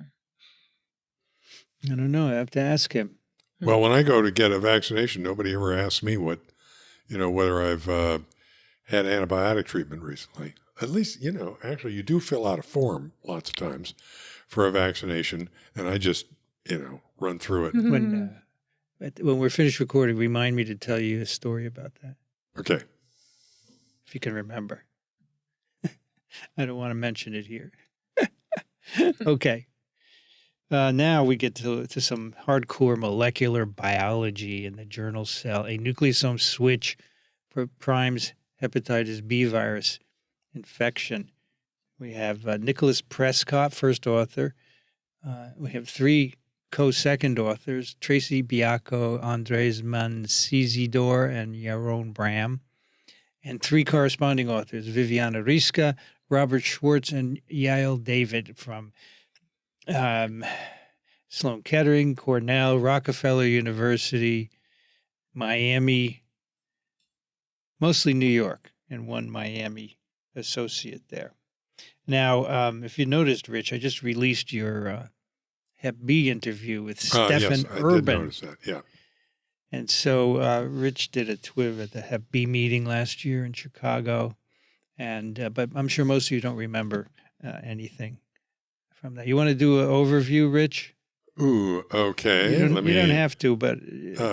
I don't know. I have to ask him. Well, when I go to get a vaccination, nobody ever asks me whether I've had antibiotic treatment recently. At least, actually you do fill out a form lots of times for a vaccination, and I just, run through it. When we're finished recording, remind me to tell you a story about that. Okay. If you can remember. I don't want to mention it here. Okay. Now we get to some hardcore molecular biology in the journal Cell. A nucleosome switch primes hepatitis B virus infection. We have Nicholas Prescott, first author. We have 3 co-second authors, Tracy Biacco, Andres Mancizidor, and Yaron Bram. And 3 corresponding authors, Viviana Risca, Robert Schwartz, and Yael David from Sloan Kettering, Cornell, Rockefeller University, Miami, mostly New York, and 1 Miami associate there. Now, if you noticed, Rich, I just released your HepB interview with Stefan Urban. I did notice that, yeah. And so Rich did a TWiV at the HepB meeting last year in Chicago, and but I'm sure most of you don't remember anything from that. You want to do an overview, Rich? Ooh, okay. You don't have to, but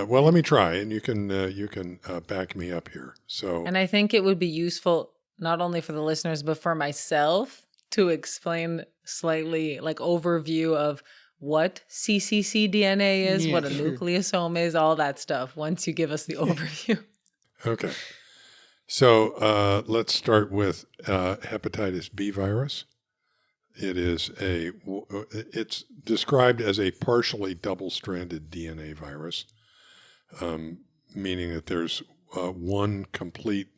well, let me try, and you can back me up here. So, and I think it would be useful not only for the listeners but for myself to explain slightly, like overview of what cccDNA is, Yeah, what a sure. nucleosome is, all that stuff, once you give us the overview. Okay. So let's start with hepatitis B virus. It's described as a partially double-stranded DNA virus, meaning that there's one complete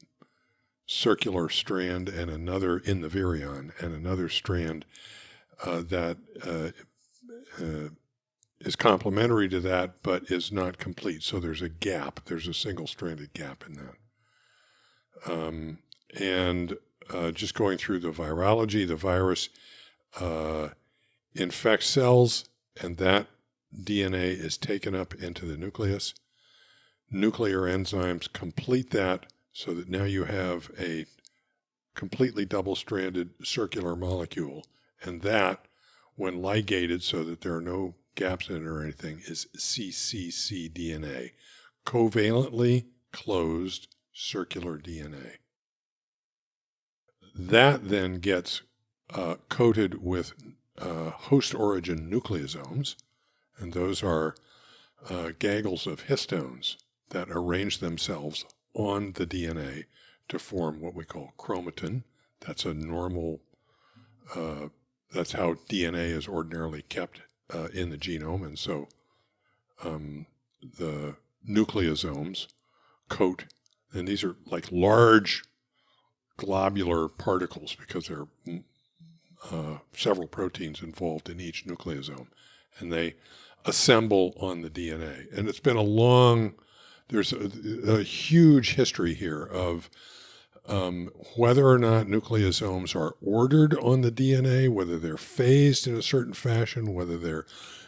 circular strand and another in the virion, and another strand that is complementary to that but is not complete. So there's a gap. There's a single-stranded gap in that. Just going through the virology, the virus infects cells, and that DNA is taken up into the nucleus. Nuclear enzymes complete that so that now you have a completely double-stranded circular molecule. And that, when ligated so that there are no gaps in it or anything, is cccDNA, covalently closed circular DNA. That then gets coated with host origin nucleosomes, and those are gaggles of histones that arrange themselves on the DNA to form what we call chromatin. That's a normal, that's how DNA is ordinarily kept in the genome. And so the nucleosomes coat, and these are like large globular particles because there are several proteins involved in each nucleosome, and they assemble on the DNA. And it's been there's a huge history here of whether or not nucleosomes are ordered on the DNA, whether they're phased in a certain fashion, whether they're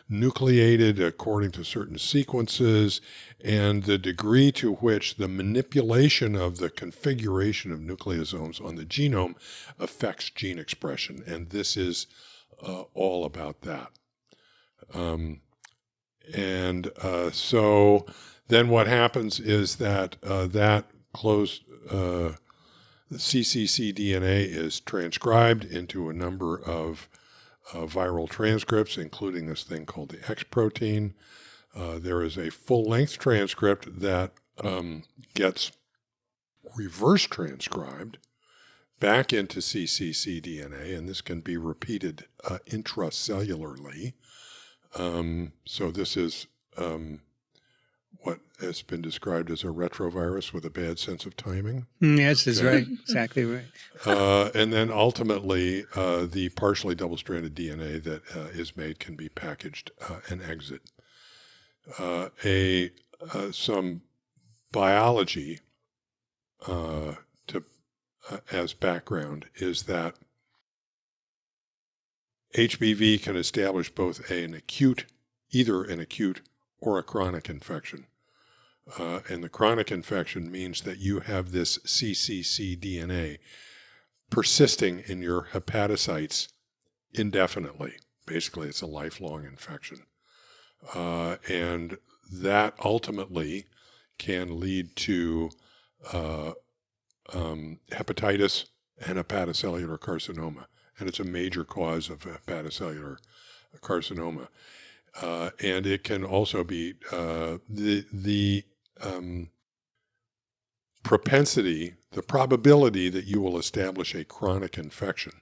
nucleated according to certain sequences, and the degree to which the manipulation of the configuration of nucleosomes on the genome affects gene expression. And this is all about that. So then what happens is that that closed the cccDNA is transcribed into a number of viral transcripts, including this thing called the X protein. There is a full-length transcript that gets reverse transcribed back into cccDNA, and this can be repeated intracellularly. So this is what has been described as a retrovirus with a bad sense of timing. Yes, that's right. Exactly right. And then ultimately, the partially double-stranded DNA that is made can be packaged and exit. Some biology as background is that HBV can establish both either an acute or a chronic infection. And the chronic infection means that you have this cccDNA persisting in your hepatocytes indefinitely. Basically, it's a lifelong infection. And that ultimately can lead to hepatitis and hepatocellular carcinoma. And it's a major cause of hepatocellular carcinoma. And it can also be the propensity, the probability that you will establish a chronic infection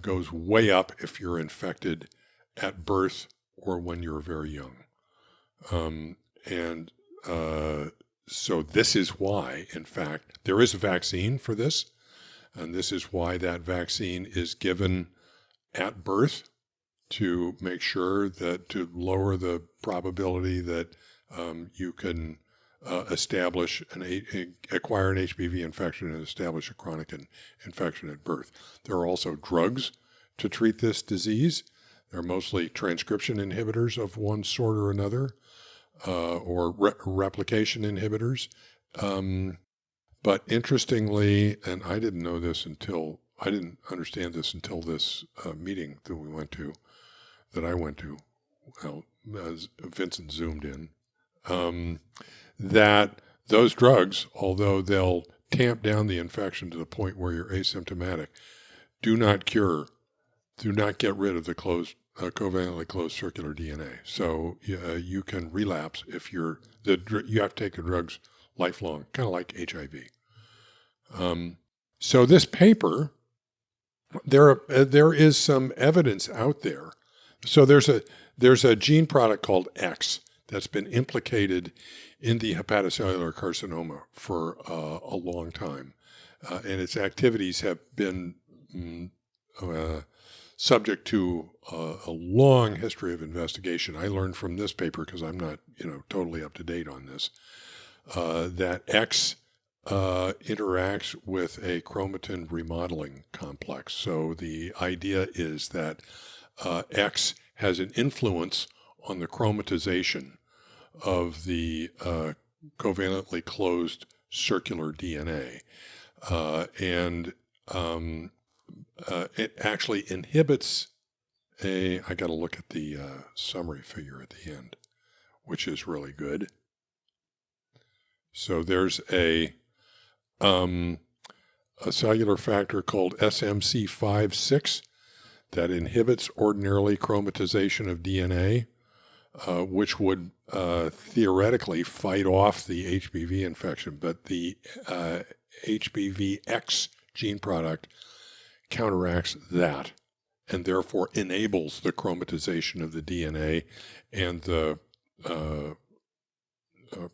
goes way up if you're infected at birth or when you're very young. So this is why, in fact, there is a vaccine for this, and this is why that vaccine is given at birth to make sure that to lower the probability that you can acquire an HBV infection and establish a chronic infection at birth. There are also drugs to treat this disease. They're mostly transcription inhibitors of one sort or another, or replication inhibitors. But interestingly, and I didn't understand this until this meeting that I went to, well, as Vincent zoomed in, that those drugs, although they'll tamp down the infection to the point where you're asymptomatic, do not cure, do not get rid of the covalently closed circular DNA. So you can relapse if you have to take the drugs lifelong, kind of like HIV. So this paper, there is some evidence out there. So there's a gene product called X that's been implicated in the hepatocellular carcinoma for a long time, and its activities have been subject to a long history of investigation. I learned from this paper, because I'm not totally up to date on this, that X interacts with a chromatin remodeling complex. So the idea is that X has an influence on the chromatization of the covalently closed circular DNA. And it actually inhibits I got to look at the summary figure at the end, which is really good. So there's a cellular factor called SMC56 that inhibits ordinarily chromatization of DNA, which would theoretically fight off the HBV infection. But the HBV-X gene product counteracts that and therefore enables the chromatization of the DNA and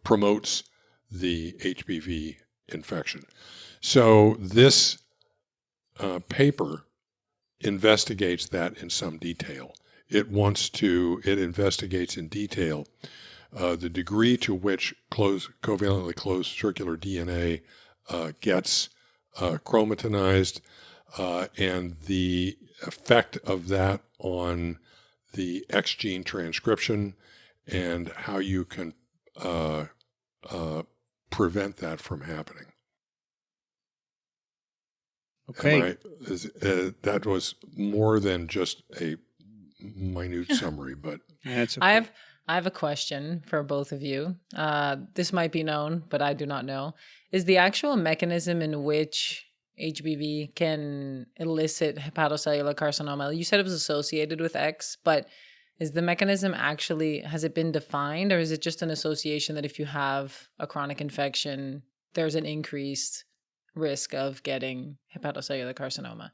promotes the HBV infection. So this paper investigates that in some detail. It investigates in detail the degree to which covalently closed circular DNA gets chromatinized, and the effect of that on the X gene transcription, and how you can prevent that from happening. Okay. That was more than just a minute summary, but That's okay. I have a question for both of you. This might be known, but I do not know. Is the actual mechanism in which HBV can elicit hepatocellular carcinoma? You said it was associated with X, but is the mechanism has it been defined, or is it just an association that if you have a chronic infection, there's an increased risk of getting hepatocellular carcinoma?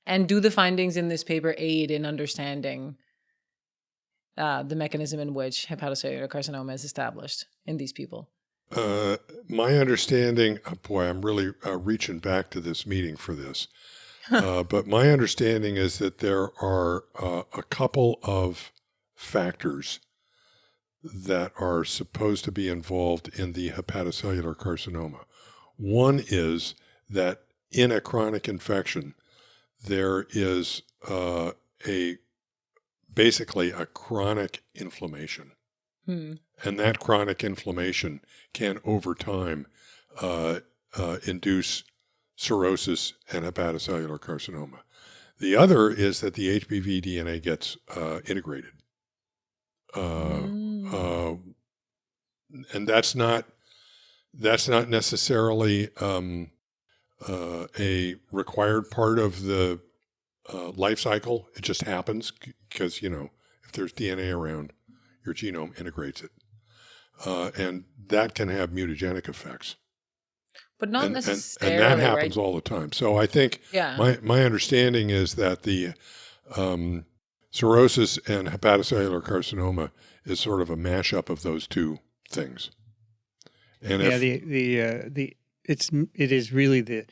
And do the findings in this paper aid in understanding the mechanism in which hepatocellular carcinoma is established in these people? My understanding, boy, I'm really reaching back to this meeting for this, but my understanding is that there are a couple of factors that are supposed to be involved in the hepatocellular carcinoma. One is that in a chronic infection, there is basically a chronic inflammation. And that chronic inflammation can, over time, induce cirrhosis and hepatocellular carcinoma. The other is that the HBV DNA gets integrated. And that's not necessarily a required part of the life cycle. It just happens because, if there's DNA around, your genome integrates it. And that can have mutagenic effects. But not necessarily, and that happens all the time. So I think my understanding is that the cirrhosis and hepatocellular carcinoma is sort of a mashup of those two things. And it is really the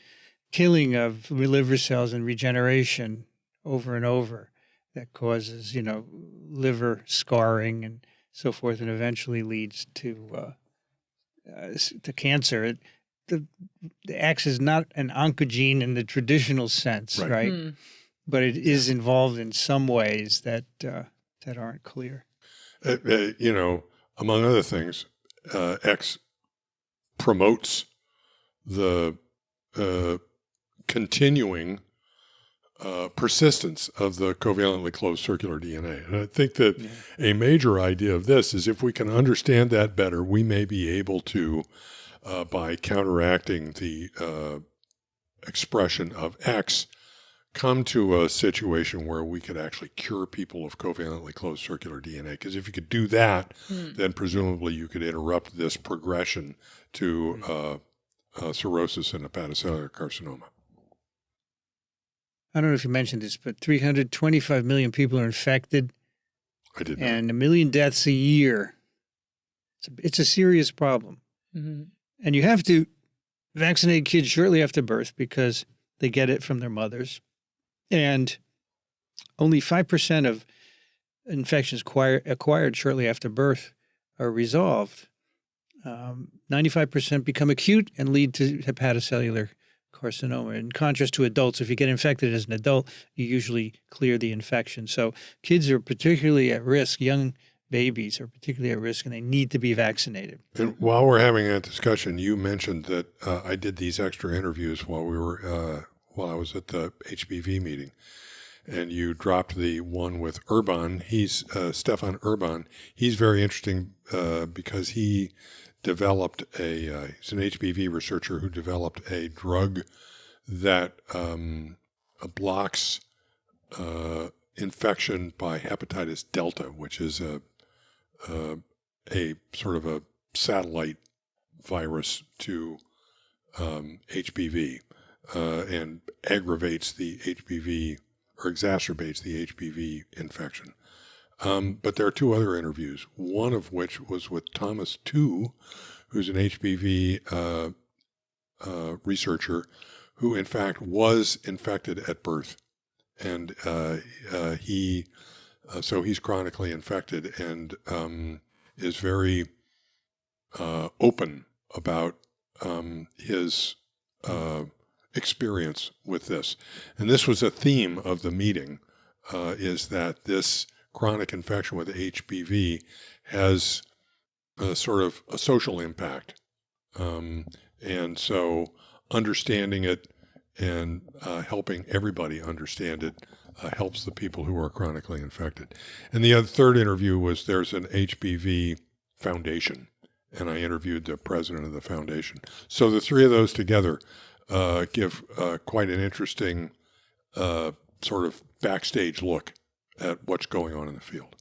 killing of liver cells and regeneration over and over that causes, liver scarring and so forth, and eventually leads to cancer. The X is not an oncogene in the traditional sense, right? But it is involved in some ways that aren't clear. Among other things, X promotes the continuing persistence of the covalently closed circular DNA. And I think that a major idea of this is if we can understand that better, we may be able to, by counteracting the expression of X, come to a situation where we could actually cure people of covalently closed circular DNA. Because if you could do that, then presumably you could interrupt this progression to cirrhosis and hepatocellular carcinoma. I don't know if you mentioned this, but 325 million people are infected. I did not. And 1 million deaths a year. It's a serious problem. Mm-hmm. And you have to vaccinate kids shortly after birth because they get it from their mothers. And only 5% of infections acquired shortly after birth are resolved. 95% become acute and lead to hepatocellular carcinoma. In contrast to adults, if you get infected as an adult, you usually clear the infection. So kids are particularly at risk. Young babies are particularly at risk, and they need to be vaccinated. And while we're having that discussion, you mentioned that I did these extra interviews while I was at the HBV meeting, and you dropped the one with Urban. He's Stefan Urban. He's very interesting because he developed he's an HBV researcher who developed a drug that blocks infection by hepatitis delta, which is a sort of a satellite virus to HBV and aggravates the HBV or exacerbates the HBV infection. But there are two other interviews, one of which was with Thomas Tu, who's an HBV researcher who, in fact, was infected at birth. And so he's chronically infected and is very open about his experience with this. And this was a theme of the meeting, is that this chronic infection with HBV has sort of a social impact. And so understanding it and helping everybody understand it helps the people who are chronically infected. And the third interview was there's an HBV foundation, and I interviewed the president of the foundation. So the three of those together give quite an interesting sort of backstage look at what's going on in the field.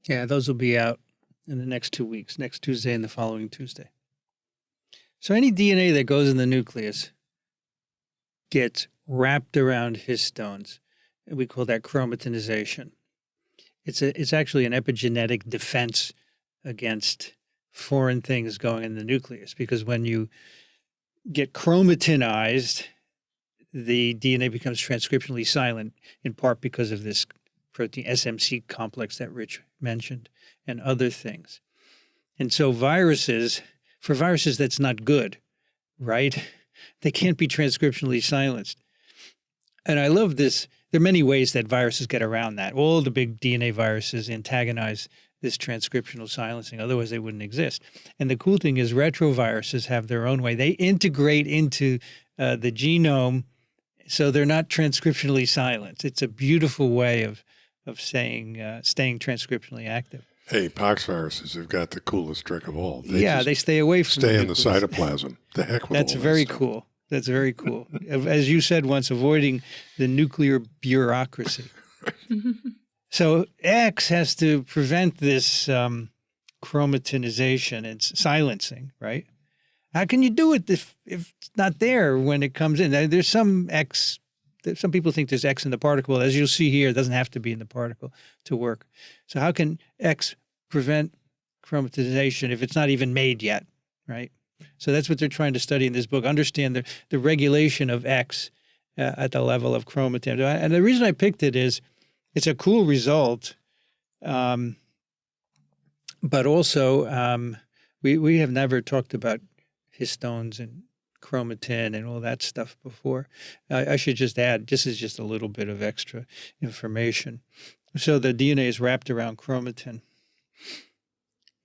Yeah, those will be out in the next 2 weeks, next Tuesday and the following Tuesday. So any DNA that goes in the nucleus gets wrapped around histones. And we call that chromatinization. It's actually an epigenetic defense against foreign things going in the nucleus, because when you get chromatinized, the DNA becomes transcriptionally silent, in part because of this protein SMC complex that Rich mentioned and other things. And so for viruses, that's not good, right? They can't be transcriptionally silenced. And I love this. There are many ways that viruses get around that. All the big DNA viruses antagonize this transcriptional silencing. Otherwise, they wouldn't exist. And the cool thing is retroviruses have their own way. They integrate into the genome, so they're not transcriptionally silenced. It's a beautiful way of staying transcriptionally active. Hey, pox viruses have got the coolest trick of all. They stay away from stay in the cytoplasm. The heck with That's all very that cool. That's very cool. As you said once, avoiding the nuclear bureaucracy. So X has to prevent this chromatinization and silencing, right? How can you do it if it's not there when it comes in? There's some X. Some people think there's X in the particle. As you'll see here, it doesn't have to be in the particle to work. So how can X prevent chromatinization if it's not even made yet, right? So that's what they're trying to study in this book, understand the regulation of X at the level of chromatin. And the reason I picked it is it's a cool result, but also we have never talked about histones and chromatin and all that stuff before. I should just add, this is just a little bit of extra information. So the DNA is wrapped around chromatin.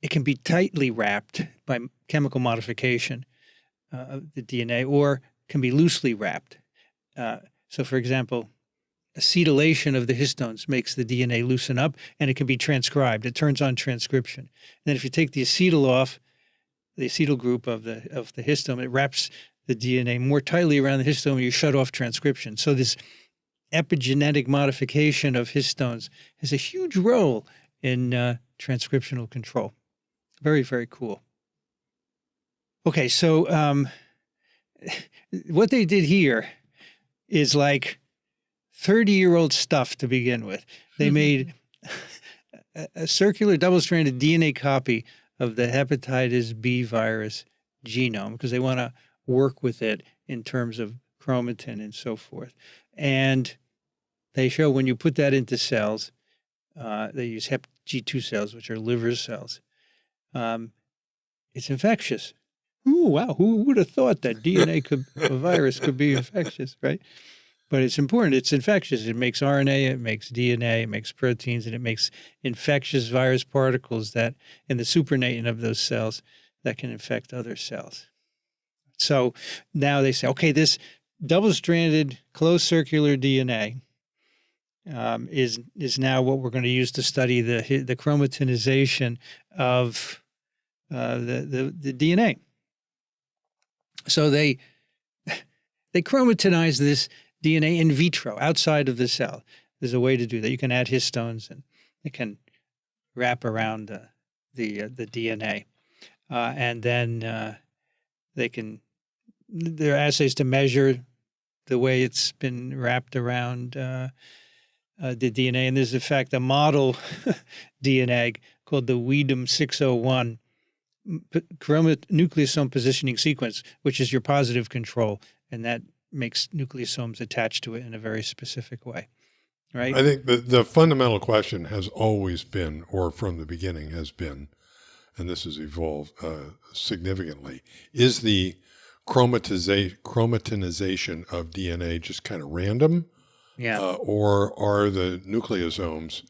It can be tightly wrapped by chemical modification of the DNA, or can be loosely wrapped. So, for example, acetylation of the histones makes the DNA loosen up, and it can be transcribed. It turns on transcription. And then if you take the acetyl off, the acetyl group of the histone, it wraps the DNA more tightly around the histone, and you shut off transcription. So this epigenetic modification of histones has a huge role in transcriptional control. Very, very cool. Okay, so what they did here is like 30-year-old stuff to begin with. They made a circular double-stranded DNA copy of the hepatitis B virus genome because they want to work with it in terms of chromatin and so forth. And they show when you put that into cells, they use HepG2 cells, which are liver cells. It's infectious. Ooh, wow, who would have thought that a virus could be infectious, right? But it's important. It's infectious. It makes RNA, it makes DNA, it makes proteins, and it makes infectious virus particles that in the supernatant of those cells that can infect other cells. So now they say, okay, this double-stranded closed circular DNA is now what we're going to use to study the chromatinization of the DNA. So they chromatinize this DNA in vitro, outside of the cell. There's a way to do that. You can add histones, and it can wrap around the DNA, and then there are assays to measure the way it's been wrapped around the DNA. And there's, in fact, a model DNA called the Weedum 601 nucleosome positioning sequence, which is your positive control, and that makes nucleosomes attached to it in a very specific way, right? I think the fundamental question has always been, or from the beginning has been, and this has evolved significantly, is the chromatinization of DNA just kind of random? Yeah. Or are the nucleosomes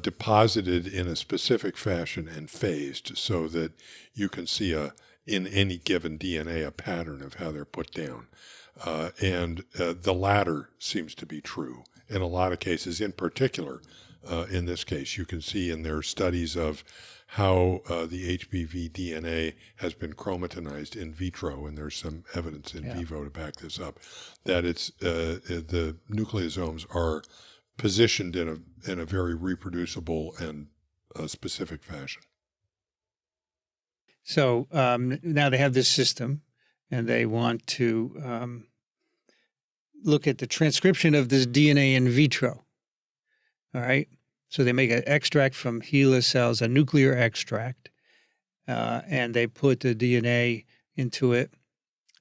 deposited in a specific fashion and phased so that you can see in any given DNA a pattern of how they're put down? And the latter seems to be true in a lot of cases. In particular, in this case, you can see in their studies of how the HBV DNA has been chromatinized in vitro, and there's some evidence in vivo to back this up, that it's the nucleosomes are positioned in a very reproducible and specific fashion. So now they have this system, and they want to look at the transcription of this DNA in vitro. All right. So they make an extract from HeLa cells, a nuclear extract, and they put the DNA into it,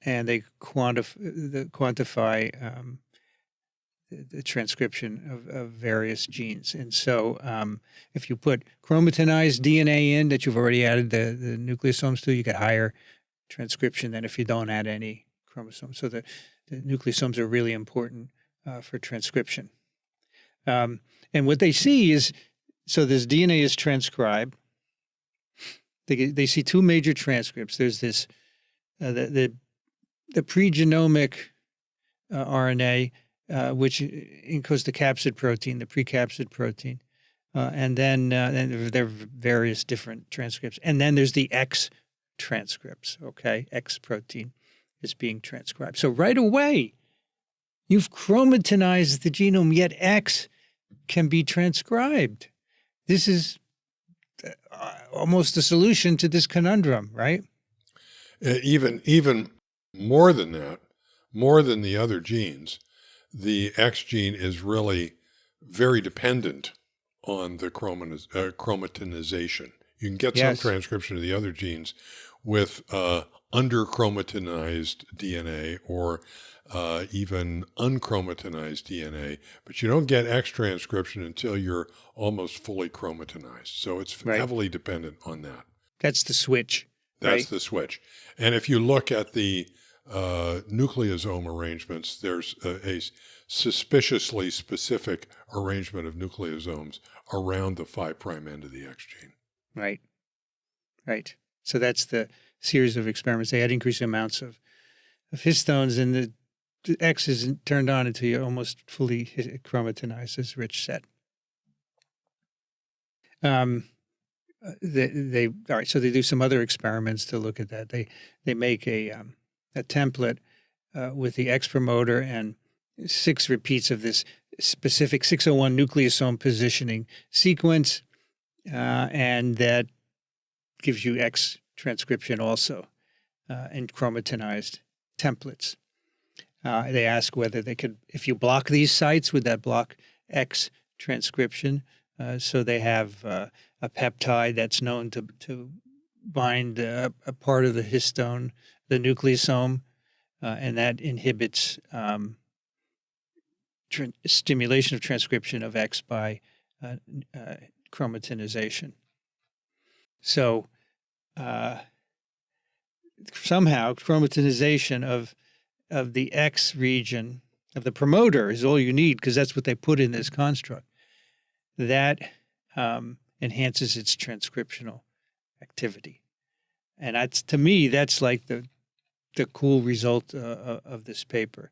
and they quantify the transcription of various genes. And so if you put chromatinized DNA in that you've already added the nucleosomes to, you get higher transcription than if you don't add any chromosomes. So the nucleosomes are really important for transcription. And what they see is, so this DNA is transcribed. They see two major transcripts. There's this, the pregenomic RNA, which encodes the capsid protein, the precapsid protein. And then there are various different transcripts. And then there's the X transcripts, okay? X protein is being transcribed. So right away, you've chromatinized the genome, yet X can be transcribed. This is almost the solution to this conundrum, right? Even more than that, more than the other genes, the X gene is really very dependent on the chromatinization. You can get some transcription of the other genes with under-chromatinized DNA or even unchromatinized DNA, but you don't get X transcription until you're almost fully chromatinized. So it's heavily dependent on that. That's the switch. That's the switch. And if you look at the nucleosome arrangements, there's a suspiciously specific arrangement of nucleosomes around the 5' end of the X gene. Right. So that's the series of experiments. They had increasing amounts of histones, and the X isn't turned on until you're almost fully chromatinized, as Rich said. All right. So they do some other experiments to look at that. They make a template with the X promoter and 6 repeats of this specific 601 nucleosome positioning sequence, and that gives you X transcription also in chromatinized templates. They ask whether they could, if you block these sites, would that block X transcription? So they have a peptide that's known to bind a part of the histone, the nucleosome, and that inhibits stimulation of transcription of X by chromatinization. So somehow chromatinization of the X region of the promoter is all you need, because that's what they put in this construct. That enhances its transcriptional activity. And that's, to me, that's like the cool result of this paper,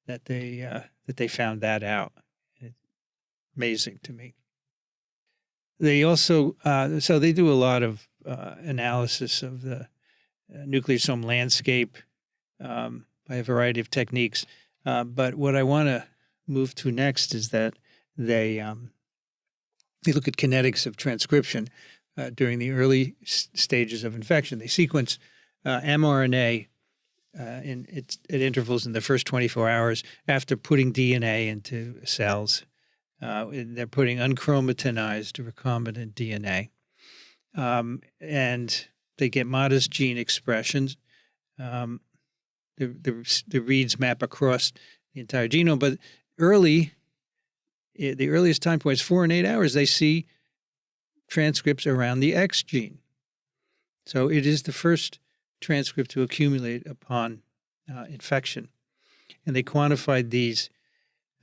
that they found that out. It's amazing to me. They also, so they do a lot of analysis of the nucleosome landscape by a variety of techniques. But what I want to move to next is that they look at kinetics of transcription during the early stages of infection. They sequence mRNA at intervals in the first 24 hours after putting DNA into cells. They're putting unchromatinized recombinant DNA. And they get modest gene expressions. The reads map across the entire genome, but the earliest time points, 4 and 8 hours, they see transcripts around the X gene. So it is the first transcript to accumulate upon infection. And they quantified these.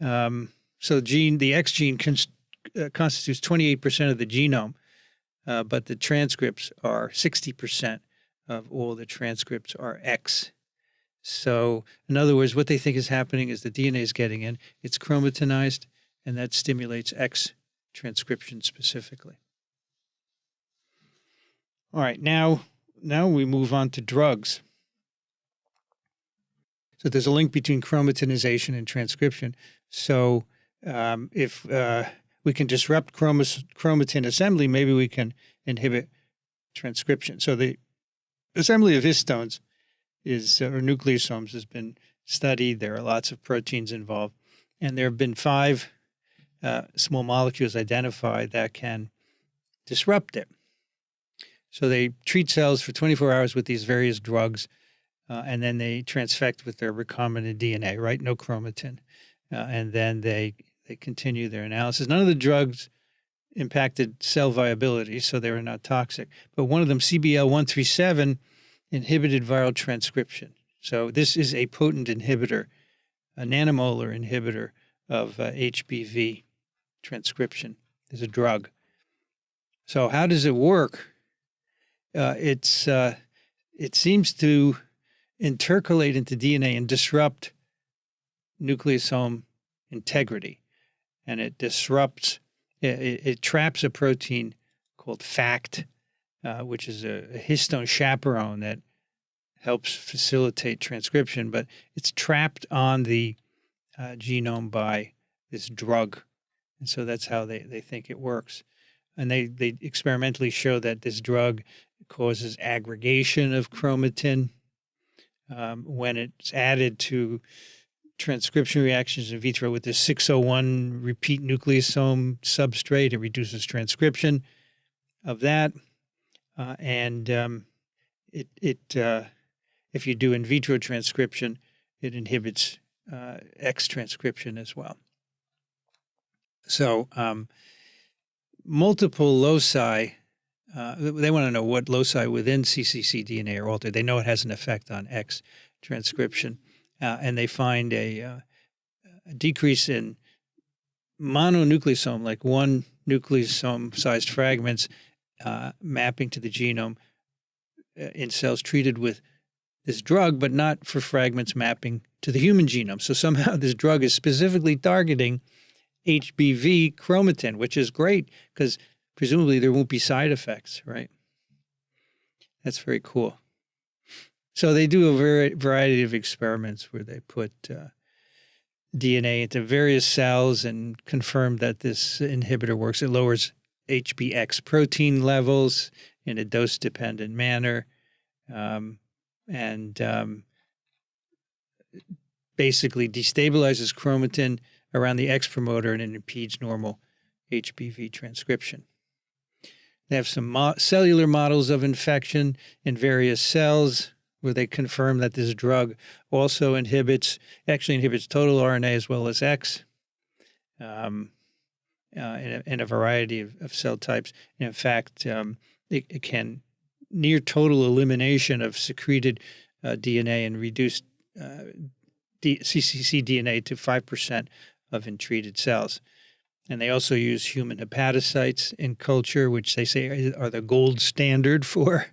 So the X gene constitutes 28% of the genome, but the transcripts are 60% of all the transcripts are X. So in other words, what they think is happening is the DNA is getting in, it's chromatinized, and that stimulates X transcription specifically. All right, now we move on to drugs. So there's a link between chromatinization and transcription. So if we can disrupt chromatin assembly, maybe we can inhibit transcription. So the assembly of histones or nucleosomes has been studied. There are lots of proteins involved, and there have been 5 small molecules identified that can disrupt it. So they treat cells for 24 hours with these various drugs, and then they transfect with their recombinant DNA, right? No chromatin. And then they continue their analysis. None of the drugs impacted cell viability, so they were not toxic. But one of them, CBL-137, inhibited viral transcription. So this is a potent inhibitor, a nanomolar inhibitor of HBV transcription. It's a drug. So how does it work? It seems to intercalate into DNA and disrupt nucleosome integrity. And it disrupts, it traps a protein called FACT, which is a histone chaperone that helps facilitate transcription, but it's trapped on the genome by this drug. And so that's how they think it works. And they experimentally show that this drug causes aggregation of chromatin. When it's added to transcription reactions in vitro with the 601 repeat nucleosome substrate, it reduces transcription of that. If you do in vitro transcription, it inhibits X transcription as well. So multiple loci, they want to know what loci within cccDNA are altered. They know it has an effect on X transcription, and they find a decrease in mononucleosome, like one nucleosome-sized fragments mapping to the genome in cells treated with this drug, but not for fragments mapping to the human genome. So somehow this drug is specifically targeting HBV chromatin, which is great because presumably there won't be side effects, right? That's very cool. So they do a variety of experiments where they put DNA into various cells and confirmed that this inhibitor works. It lowers HBx protein levels in a dose-dependent manner, and basically destabilizes chromatin around the X promoter and it impedes normal HBV transcription. They have some cellular models of infection in various cells where they confirm that this drug also inhibits total RNA as well as X in a variety of cell types. And in fact, it can near total elimination of secreted DNA and reduce cccDNA to 5% of untreated cells. And they also use human hepatocytes in culture, which they say are the gold standard for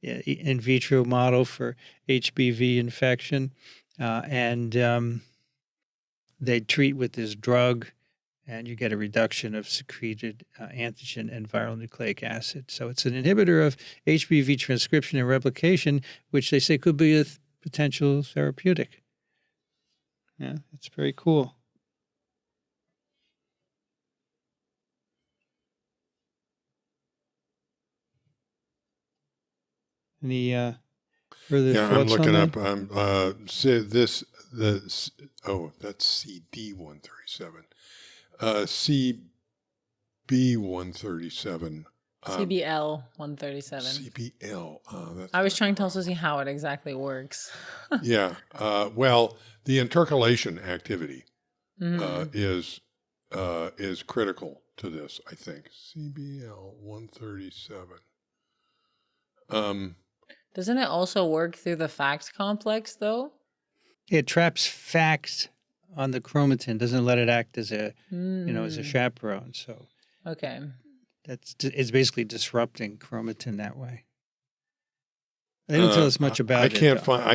in vitro model for HBV infection. And they treat with this drug, and you get a reduction of secreted antigen and viral nucleic acid. So it's an inhibitor of HBV transcription and replication, which they say could be a potential therapeutic. Yeah, it's very cool. Any further thoughts I'm looking on up. That's CD137. CB137. CBL 137. CBL. I was trying to also see how it exactly works. Yeah. Well, the intercalation activity is critical to this, I think. CBL 137. Doesn't it also work through the FACT complex, though? It traps FACT on the chromatin, doesn't let it act as a as a chaperone. So okay, it's basically disrupting chromatin that way. They don't tell us much about it. I can't find out.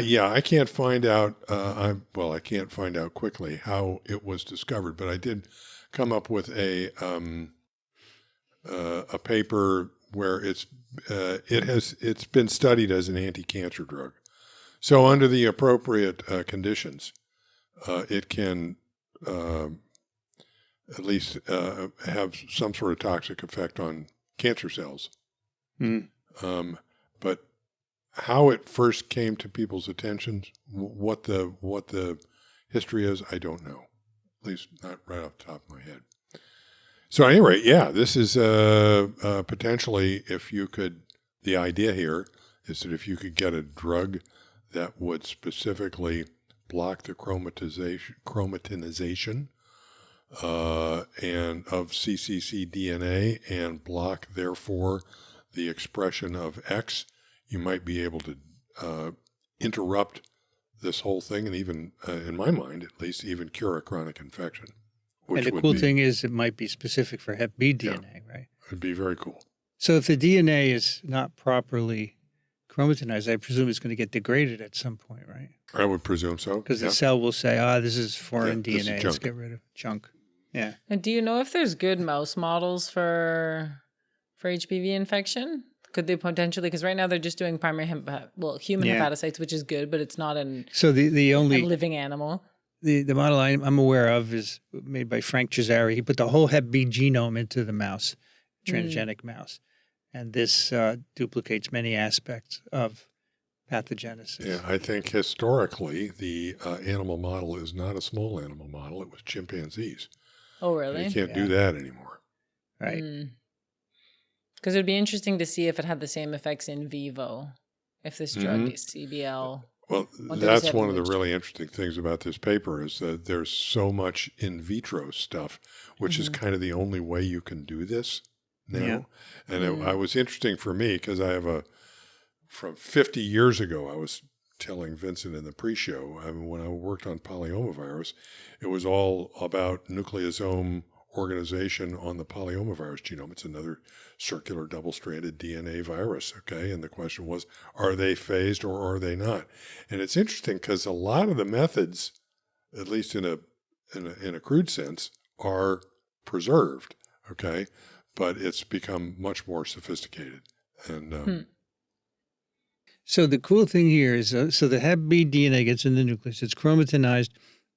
I can't find out quickly how it was discovered, but I did come up with a paper where it's been studied as an anti-cancer drug. So under the appropriate conditions, it can at least have some sort of toxic effect on cancer cells. But how it first came to people's attention, what the history is, I don't know. At least not right off the top of my head. So at any rate, yeah, this is potentially, the idea here is that if you could get a drug that would specifically block the chromatinization and of cccDNA and block, therefore, the expression of X, you might be able to interrupt this whole thing and even, in my mind at least, even cure a chronic infection. And the cool thing is it might be specific for HepB DNA, right? It'd be very cool. So if the DNA is not properly chromatinized, I presume it's going to get degraded at some point, right? I would presume so. Because the cell will say, this is foreign DNA, let's get rid of junk. Yeah. And do you know if there's good mouse models for HBV infection? Could they potentially, because right now they're just doing primary human hepatocytes, which is good, but it's not the only living animal. The model I'm aware of is made by Frank Cesari. He put the whole HepB genome into the mouse, transgenic mouse. And this duplicates many aspects of pathogenesis. Yeah, I think historically the animal model is not a small animal model. It was chimpanzees. Oh, really? You can't do that anymore. Right. Because it would be interesting to see if it had the same effects in vivo, if this drug is CBL. Well, that's one of the really interesting things about this paper is that there's so much in vitro stuff, which is kind of the only way you can do this now. Yeah. And it was interesting for me because I have from 50 years ago, I was telling Vincent in the pre-show, when I worked on polyomavirus, it was all about nucleosome organization on the polyomavirus genome. It's another circular double-stranded DNA virus, okay? And the question was, are they phased or are they not? And it's interesting because a lot of the methods, at least in a crude sense, are preserved, okay? But it's become much more sophisticated. And so the cool thing here is, so the HepB DNA gets in the nucleus. It's chromatinized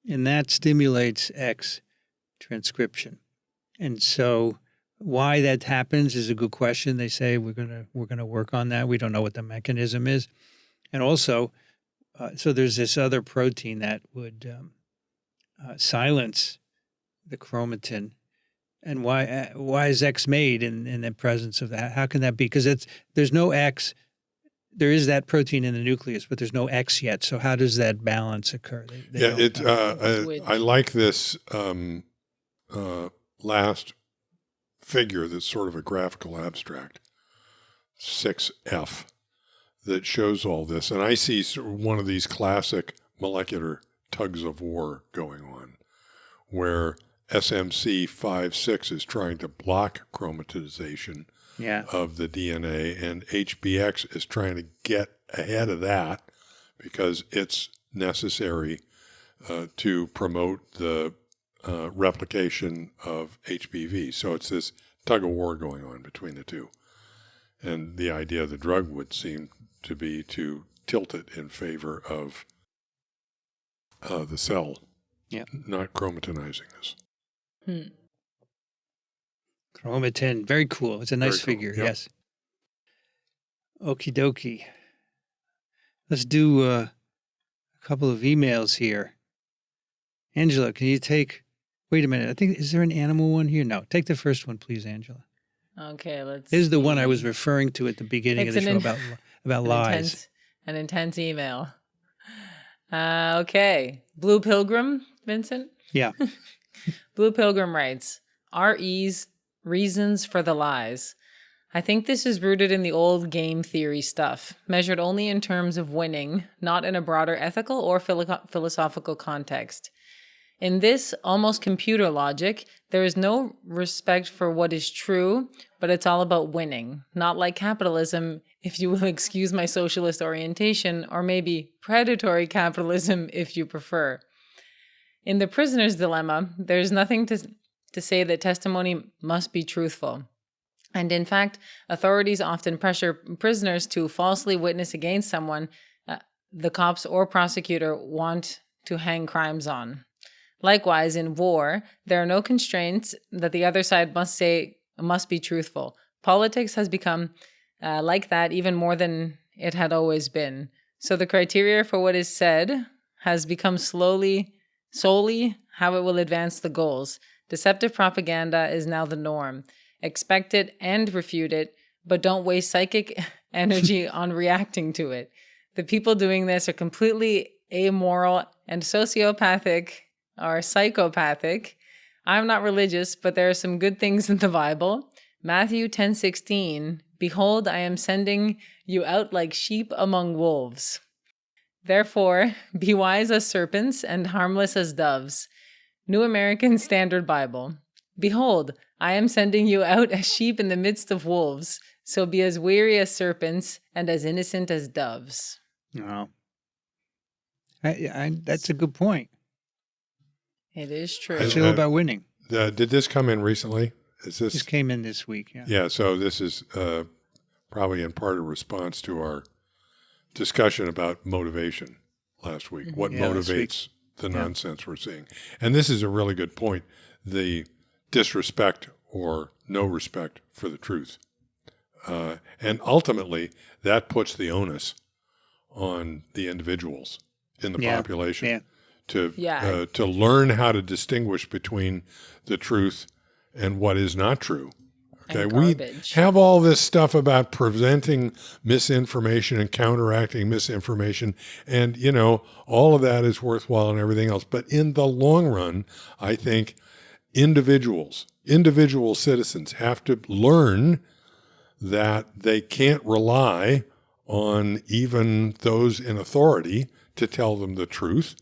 and that stimulates X transcription. And so why that happens is a good question. They say we're gonna work on that. We don't know what the mechanism is. And also, so there's this other protein that would silence the chromatin. And why is X made in the presence of that? How can that be? Because there's no X. There is that protein in the nucleus, but there's no X yet. So how does that balance occur? I like this last figure that's sort of a graphical abstract, 6F, that shows all this. And I see one of these classic molecular tugs of war going on, where SMC56 is trying to block chromatization of the DNA, and HBX is trying to get ahead of that because it's necessary to promote the replication of HBV. So it's this tug of war going on between the two. And the idea of the drug would seem to be to tilt it in favor of the cell, not chromatinizing this. Chromatin, very cool. It's a nice figure, yep. Yes. Okie dokie. Let's do a couple of emails here. Angela, can you wait a minute. I think, is there an animal one here? No, take the first one, please, Angela. Okay, let's This is the one I was referring to at the beginning of the show about lies. An intense email. Okay. Blue Pilgrim, Vincent? Yeah. Blue Pilgrim writes, RE's reasons for the lies. I think this is rooted in the old game theory stuff, measured only in terms of winning, not in a broader ethical or philosophical context. In this almost computer logic, there is no respect for what is true, but it's all about winning. Not like capitalism, if you will excuse my socialist orientation, or maybe predatory capitalism, if you prefer. In the prisoner's dilemma, there's nothing to say that testimony must be truthful. And in fact, authorities often pressure prisoners to falsely witness against someone the cops or prosecutor want to hang crimes on. Likewise, in war, there are no constraints that the other side must be truthful. Politics has become like that even more than it had always been. So the criteria for what is said has become solely how it will advance the goals. Deceptive propaganda is now the norm. Expect it and refute it, but don't waste psychic energy on reacting to it. The people doing this are completely amoral and psychopathic. I'm not religious, but there are some good things in the Bible. Matthew 10:16, behold, I am sending you out like sheep among wolves. Therefore, be wise as serpents and harmless as doves. New American Standard Bible. Behold, I am sending you out as sheep in the midst of wolves, so be as wary as serpents and as innocent as doves. Wow. That's a good point. It is true. It's all about winning. Did this come in recently? This came in this week, yeah. Yeah, so this is probably in part a response to our discussion about motivation last week. What motivates the nonsense we're seeing? And this is a really good point. The disrespect or no respect for the truth. And ultimately, that puts the onus on the individuals in the population to learn how to distinguish between the truth and what is not true. Okay, we have all this stuff about preventing misinformation and counteracting misinformation, and all of that is worthwhile and everything else. But in the long run, I think individual citizens have to learn that they can't rely on even those in authority to tell them the truth,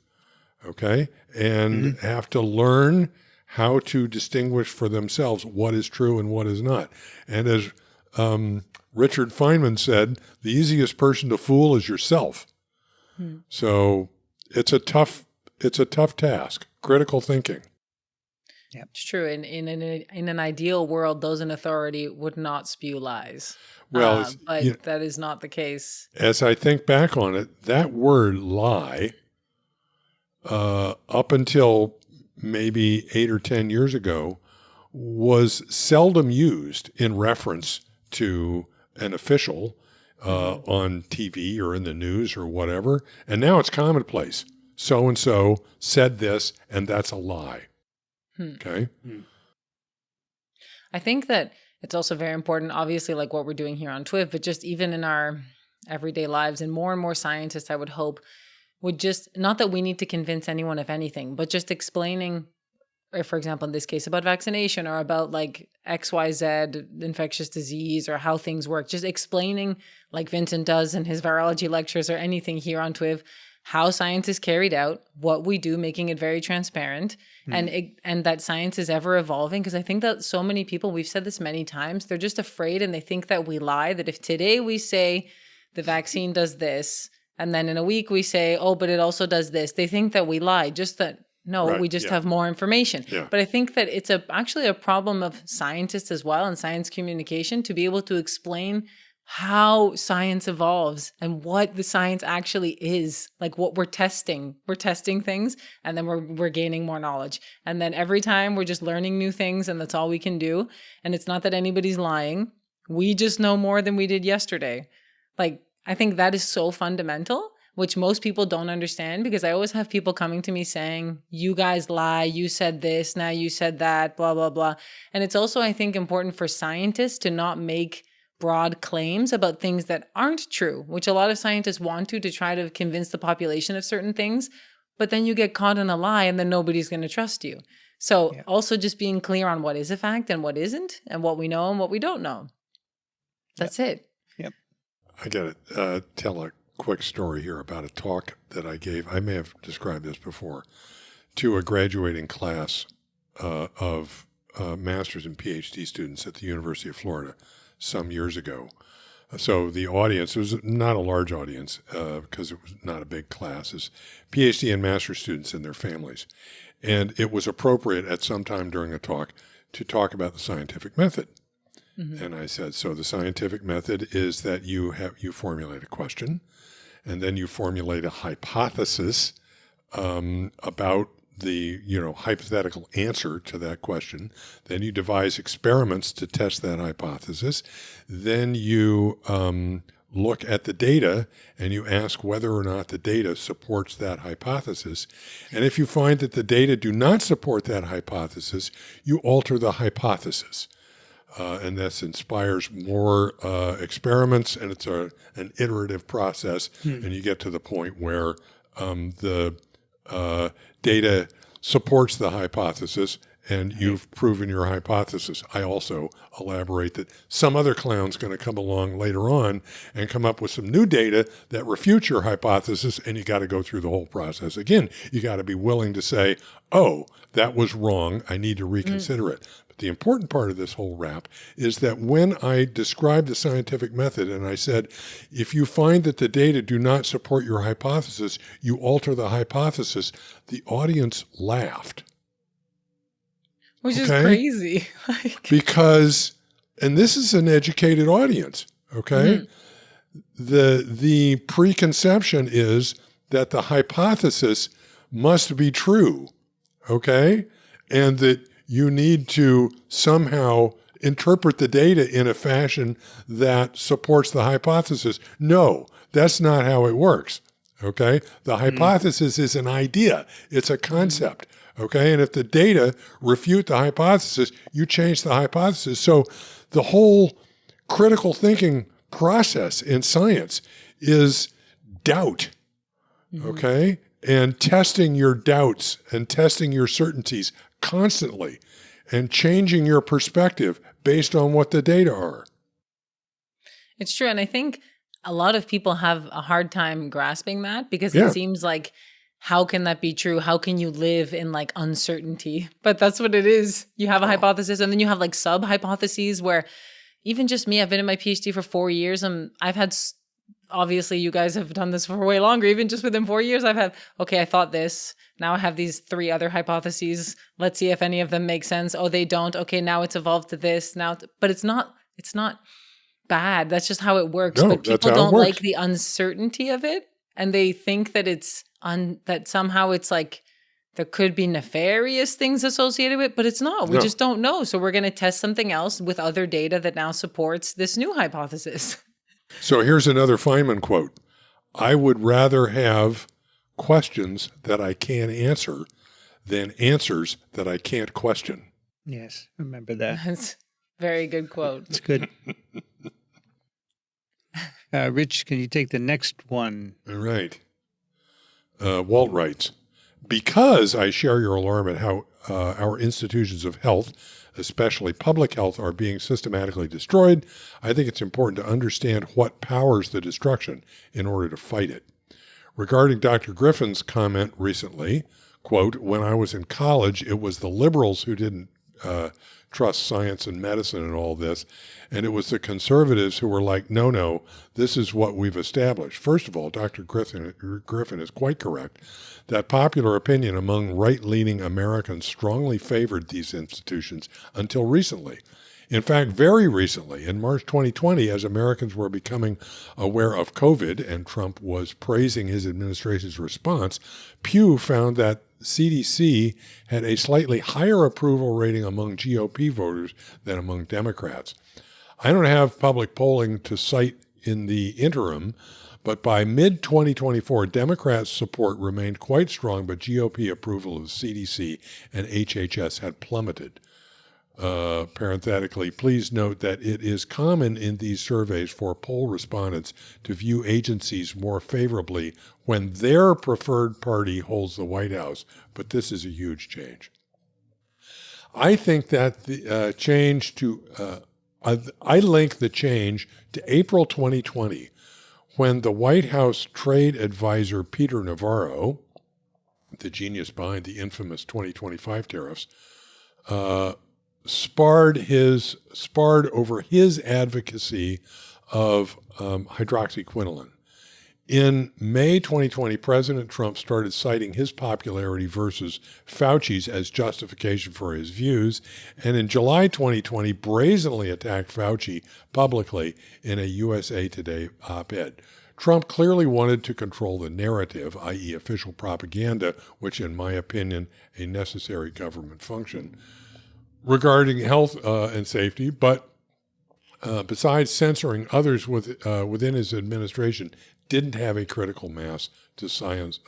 okay? And have to learn how to distinguish for themselves what is true and what is not. And as Richard Feynman said, the easiest person to fool is yourself. So it's a tough task, critical thinking. Yeah, it's true. In an ideal world, those in authority would not spew lies. Well, but that is not the case. As I think back on it, that word lie up until maybe 8 or 10 years ago, was seldom used in reference to an official on TV or in the news or whatever. And now it's commonplace. So-and-so said this, and that's a lie. Okay? I think that it's also very important, obviously, like what we're doing here on TWiV, but just even in our everyday lives, and more scientists, I would hope, would just, not that we need to convince anyone of anything, but just explaining, or for example, in this case, about vaccination or about like XYZ infectious disease or how things work, just explaining like Vincent does in his virology lectures or anything here on TWiV, how science is carried out, what we do, making it very transparent, and that science is ever evolving. Because I think that so many people, we've said this many times, they're just afraid and they think that we lie, that if today we say the vaccine does this, and then in a week we say, oh, but it also does this, they think that we lie, just that, no, we just have more information. Yeah. But I think that it's actually a problem of scientists as well and science communication to be able to explain how science evolves and what the science actually is, like what we're testing. We're testing things and then we're gaining more knowledge. And then every time we're just learning new things and that's all we can do. And it's not that anybody's lying. We just know more than we did yesterday. Like, I think that is so fundamental, which most people don't understand, because I always have people coming to me saying, you guys lie, you said this, now you said that, blah, blah, blah. And it's also, I think, important for scientists to not make broad claims about things that aren't true, which a lot of scientists want to try to convince the population of certain things, but then you get caught in a lie and then nobody's going to trust you. So also just being clear on what is a fact and what isn't, and what we know and what we don't know. That's it. Yep. I got to tell a quick story here about a talk that I gave. I may have described this before, to a graduating class of master's and PhD students at the University of Florida some years ago. So the audience, it was not a large audience because it was not a big class, is PhD and master's students and their families. And it was appropriate at some time during a talk to talk about the scientific method. And I said, so the scientific method is that you formulate a question, and then you formulate a hypothesis about the hypothetical answer to that question. Then you devise experiments to test that hypothesis. Then you look at the data and you ask whether or not the data supports that hypothesis. And if you find that the data do not support that hypothesis, you alter the hypothesis. And this inspires more experiments, and it's an iterative process. And you get to the point where the data supports the hypothesis, and you've proven your hypothesis. I also elaborate that some other clown's going to come along later on and come up with some new data that refutes your hypothesis, and you got to go through the whole process again. You got to be willing to say, oh, that was wrong, I need to reconsider it. The important part of this whole wrap is that when I described the scientific method and I said, if you find that the data do not support your hypothesis, you alter the hypothesis, the audience laughed. Which is crazy. Because, and this is an educated audience, okay? The preconception is that the hypothesis must be true, okay? And that you need to somehow interpret the data in a fashion that supports the hypothesis. No, that's not how it works, okay? The hypothesis is an idea. It's a concept, okay? And if the data refute the hypothesis, you change the hypothesis. So the whole critical thinking process in science is doubt, okay? And testing your doubts and testing your certainties constantly, and changing your perspective based on what the data are. It's true. And I think a lot of people have a hard time grasping that, because it seems like, how can that be true? How can you live in like uncertainty? But that's what it is. You have a hypothesis, and then you have like sub-hypotheses where even just me, I've been in my PhD for 4 years, and I've had, obviously you guys have done this for way longer, even just within 4 years, I've had, okay, I thought this, now I have these 3 other hypotheses. Let's see if any of them make sense. Oh, they don't. Okay, now it's evolved to this. But it's not bad. That's just how it works. No, but people that's how it don't works. like the uncertainty of it. And they think that it's that somehow it's like there could be nefarious things associated with it, but it's not. We No. just don't know. So we're going to test something else with other data that now supports this new hypothesis. So here's another Feynman quote. I would rather have questions that I can answer than answers that I can't question. Yes, remember that. That's a very good quote. It's good. Rich, can you take the next one? All right. Walt writes, because I share your alarm at how our institutions of health, especially public health, are being systematically destroyed, I think it's important to understand what powers the destruction in order to fight it. Regarding Dr. Griffin's comment recently, quote, when I was in college, it was the liberals who didn't trust science and medicine and all this, and it was the conservatives who were like, no, this is what we've established. First of all, Dr. Griffin is quite correct that popular opinion among right-leaning Americans strongly favored these institutions until recently. In fact, very recently, in March 2020, as Americans were becoming aware of COVID and Trump was praising his administration's response, Pew found that CDC had a slightly higher approval rating among GOP voters than among Democrats. I don't have public polling to cite in the interim, but by mid-2024, Democrats' support remained quite strong, but GOP approval of CDC and HHS had plummeted. Parenthetically, please note that it is common in these surveys for poll respondents to view agencies more favorably when their preferred party holds the White House, but this is a huge change. I think that the change to, I link the change to April 2020, when the White House trade advisor Peter Navarro, the genius behind the infamous 2025 tariffs, sparred over his advocacy of hydroxyquinoline. In May 2020, President Trump started citing his popularity versus Fauci's as justification for his views, and in July 2020, brazenly attacked Fauci publicly in a USA Today op-ed. Trump clearly wanted to control the narrative, i.e. official propaganda, which in my opinion, a necessary government function, regarding health and safety, but besides censoring others within his administration, didn't have a critical mass to silence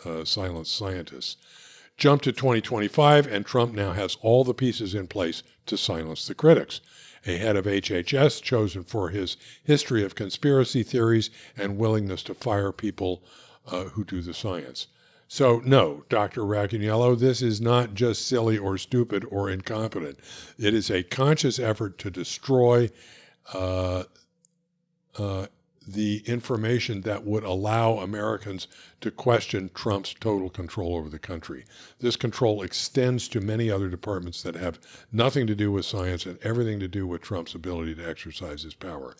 scientists. Jump to 2025, and Trump now has all the pieces in place to silence the critics. A head of HHS chosen for his history of conspiracy theories and willingness to fire people who do the science. So no, Dr. Racaniello, this is not just silly or stupid or incompetent. It is a conscious effort to destroy the information that would allow Americans to question Trump's total control over the country. This control extends to many other departments that have nothing to do with science and everything to do with Trump's ability to exercise his power.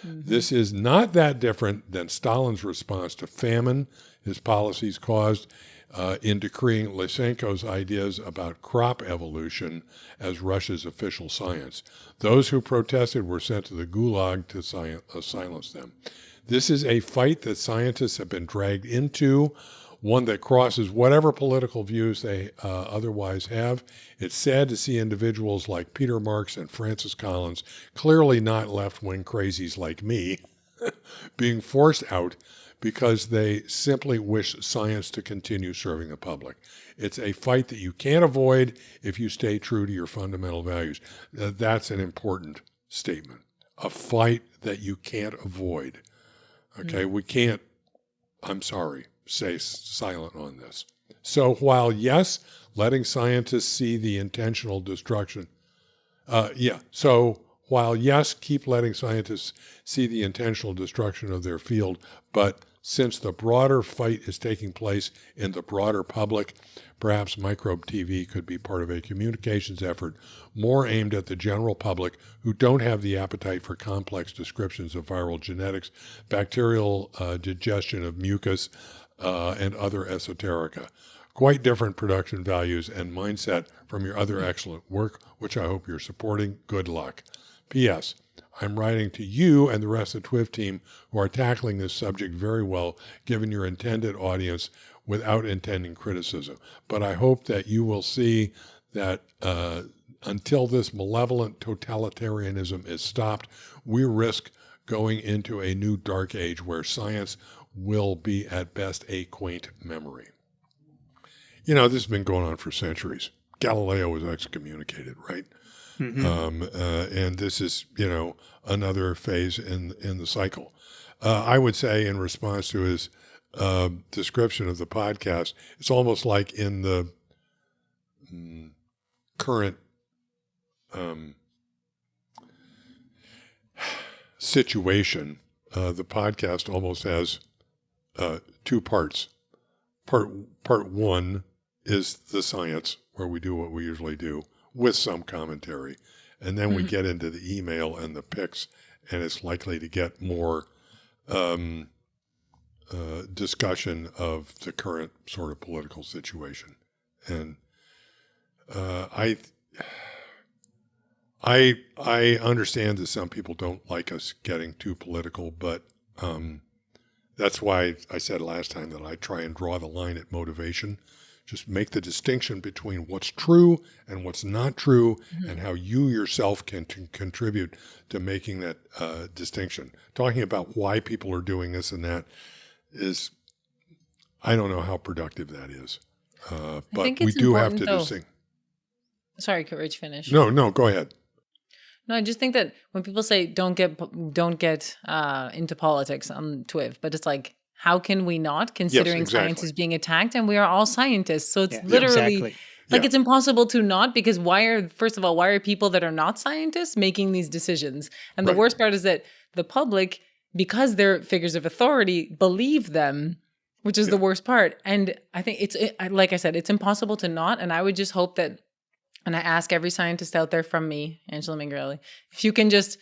Mm-hmm. This is not that different than Stalin's response to famine. His policies caused in decreeing Lysenko's ideas about crop evolution as Russia's official science. Those who protested were sent to the Gulag to silence them. This is a fight that scientists have been dragged into, one that crosses whatever political views they otherwise have. It's sad to see individuals like Peter Marks and Francis Collins, clearly not left-wing crazies like me, being forced out because they simply wish science to continue serving the public. It's a fight that you can't avoid if you stay true to your fundamental values. That's an important statement. A fight that you can't avoid. Okay, we can't, I'm sorry, stay silent on this. So while, yes, letting scientists see the intentional destruction, while, yes, keep letting scientists see the intentional destruction of their field, but since the broader fight is taking place in the broader public, perhaps Microbe TV could be part of a communications effort more aimed at the general public who don't have the appetite for complex descriptions of viral genetics, bacterial digestion of mucus, and other esoterica. Quite different production values and mindset from your other excellent work, which I hope you're supporting. Good luck. P.S. I'm writing to you and the rest of the TWiV team who are tackling this subject very well, given your intended audience, without intending criticism. But I hope that you will see that until this malevolent totalitarianism is stopped, we risk going into a new dark age where science will be at best a quaint memory. You know, this has been going on for centuries. Galileo was excommunicated, right? Mm-hmm. And this is, another phase in the cycle. I would say, in response to his description of the podcast, it's almost like in the current situation, the podcast almost has two parts. Part one is the science, where we do what we usually do with some commentary. And then we get into the email and the pics, and it's likely to get more discussion of the current sort of political situation. And I understand that some people don't like us getting too political, but that's why I said last time that I try and draw the line at motivation. Just make the distinction between what's true and what's not true, and how you yourself can contribute to making that distinction. Talking about why people are doing this and that is, I don't know how productive that is. But we do have to distinguish. Sorry, could finish? No, go ahead. No, I just think that when people say don't get into politics on TWiV, but it's like, how can we not, considering science is being attacked, and we are all scientists? So it's literally it's impossible to not, because first of all, why are people that are not scientists making these decisions? And the worst part is that the public, because they're figures of authority, believe them, which is the worst part. And I think like I said, it's impossible to not. And I would just hope that, and I ask every scientist out there from me, Angela Mingarelli, if you can just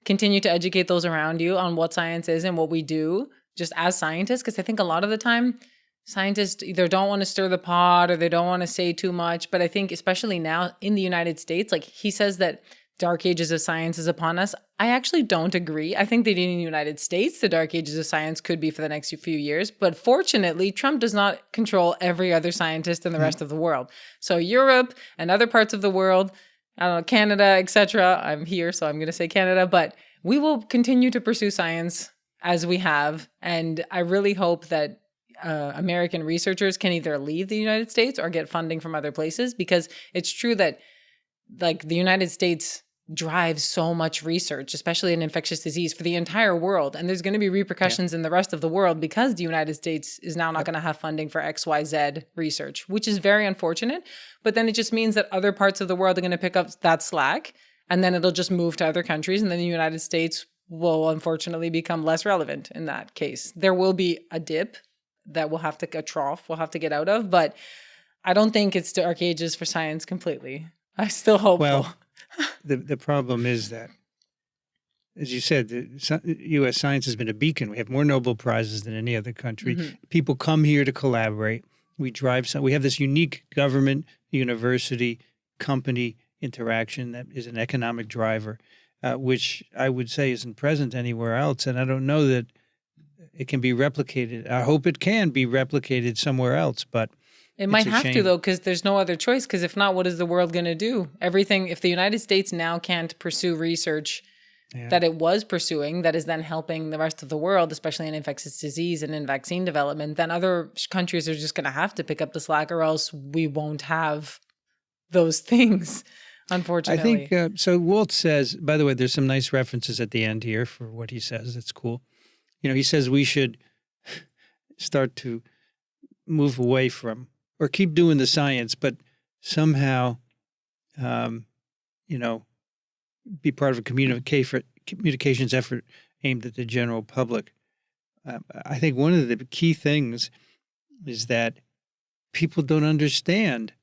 continue to educate those around you on what science is and what we do, just as scientists, because I think a lot of the time scientists either don't want to stir the pot or they don't want to say too much. But I think especially now in the United States, like he says that dark ages of science is upon us. I actually don't agree. I think that in the United States, the dark ages of science could be for the next few years. But fortunately, Trump does not control every other scientist in the rest of the world. So Europe and other parts of the world, I don't know, Canada, etc. I'm here, so I'm going to say Canada. But we will continue to pursue science as we have. And I really hope that American researchers can either leave the United States or get funding from other places, because it's true that like the United States drives so much research, especially in infectious disease, for the entire world. And there's going to be repercussions in the rest of the world because the United States is now not going to have funding for XYZ research, which is very unfortunate. But then it just means that other parts of the world are going to pick up that slack, and then it'll just move to other countries. And then the United States will unfortunately become less relevant in that case. There will be a dip that a trough we'll have to get out of, but I don't think it's dark ages for science completely. I still hope. Well, the problem is that, as you said, U.S. science has been a beacon. We have more Nobel Prizes than any other country. Mm-hmm. People come here to collaborate. We have this unique government, university, company interaction that is an economic driver, which I would say isn't present anywhere else. And I don't know that it can be replicated. I hope it can be replicated somewhere else, but it might have to, though, because there's no other choice. Because if not, what is the world going to do? If the United States now can't pursue research that it was pursuing, that is then helping the rest of the world, especially in infectious disease and in vaccine development, then other countries are just going to have to pick up the slack, or else we won't have those things, unfortunately. I think, so Walt says, by the way, there's some nice references at the end here for what he says. It's cool. He says we should start to move away from, or keep doing the science, but somehow, be part of a communications effort aimed at the general public. I think one of the key things is that people don't understand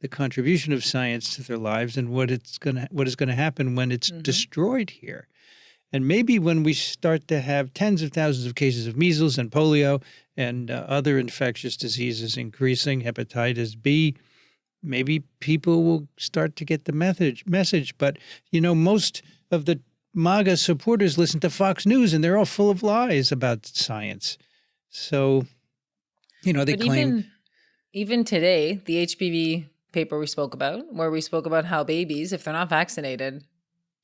the contribution of science to their lives and what is going to happen when it's destroyed here. And maybe when we start to have tens of thousands of cases of measles and polio and other infectious diseases increasing, hepatitis B, maybe people will start to get the message. But, most of the MAGA supporters listen to Fox News, and they're all full of lies about science. So They But claim. even today, the HPV paper we spoke about, where we spoke about how babies, if they're not vaccinated,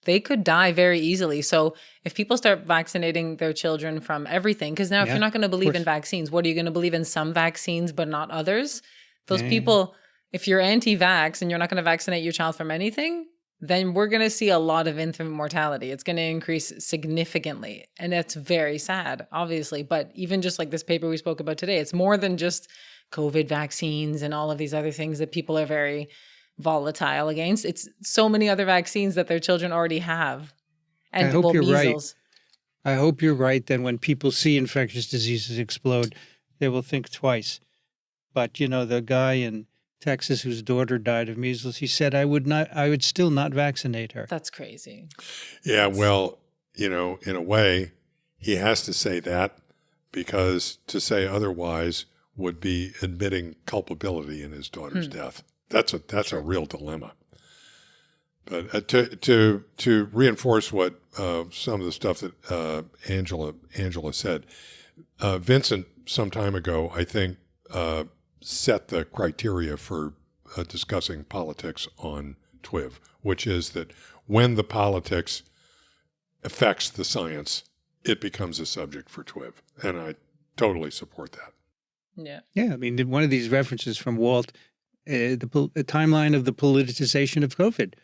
they could die very easily. So if people start vaccinating their children from everything, because now if Yeah, you're not going to of believe in course. vaccines, what are you going to believe in some vaccines but not others? Those Yeah. people, if you're anti-vax and you're not going to vaccinate your child from anything, then we're going to see a lot of infant mortality. It's going to increase significantly. And that's very sad, obviously. But even just like this paper we spoke about today, it's more than just COVID vaccines and all of these other things that people are very volatile against. It's so many other vaccines that their children already have. I And hope well, you're right. measles. I hope you're right. Then when people see infectious diseases explode, they will think twice. But the guy in Texas whose daughter died of measles, he said, I would still not vaccinate her. That's crazy. Yeah, well, in a way, he has to say that because to say otherwise would be admitting culpability in his daughter's death. That's a real dilemma. But to reinforce what some of the stuff that Angela said, Vincent some time ago, I think, set the criteria for discussing politics on TWiV, which is that when the politics affects the science, it becomes a subject for TWiV, and I totally support that. Yeah. Yeah, I mean, one of these references from Walt, the timeline of the politicization of COVID.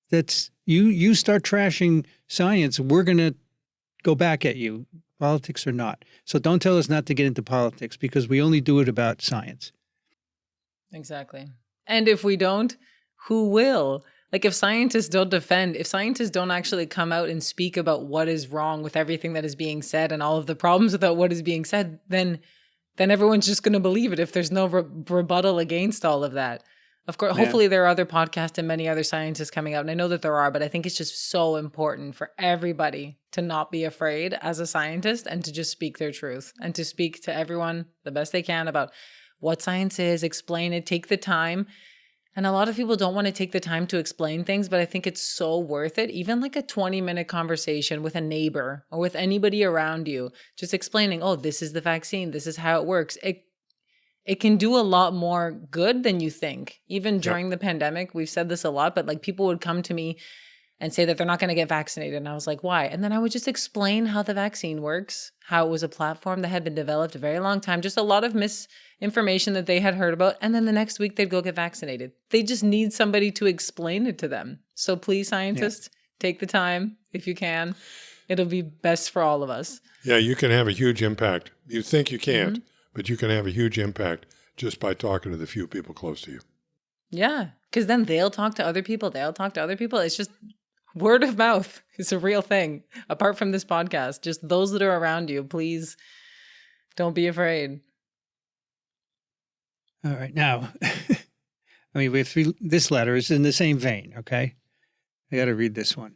That's you start trashing science, we're going to go back at you, politics or not. So don't tell us not to get into politics because we only do it about science. Exactly. And if we don't, who will? Like if scientists don't if scientists don't actually come out and speak about what is wrong with everything that is being said and all of the problems about what is being said, then everyone's just going to believe it if there's no rebuttal against all of that. Of course, hopefully there are other podcasts and many other scientists coming out. And I know that there are, but I think it's just so important for everybody to not be afraid as a scientist and to just speak their truth and to speak to everyone the best they can about what science is, explain it, take the time. And a lot of people don't want to take the time to explain things, but I think it's so worth it. Even like a 20-minute conversation with a neighbor or with anybody around you, just explaining, oh, this is the vaccine, this is how it works. It can do a lot more good than you think. Even during the pandemic, we've said this a lot, but like people would come to me and say that they're not going to get vaccinated. And I was like, why? And then I would just explain how the vaccine works, how it was a platform that had been developed a very long time, just a lot of misinformation that they had heard about. And then the next week they'd go get vaccinated. They just need somebody to explain it to them. So please, scientists, take the time if you can. It'll be best for all of us. Yeah, you can have a huge impact. You think you can't, but you can have a huge impact just by talking to the few people close to you. Yeah, because then they'll talk to other people. It's just word of mouth. It's a real thing. Apart from this podcast, just those that are around you, please don't be afraid. All right. Now, I mean, this letter is in the same vein, okay? I got to read this one.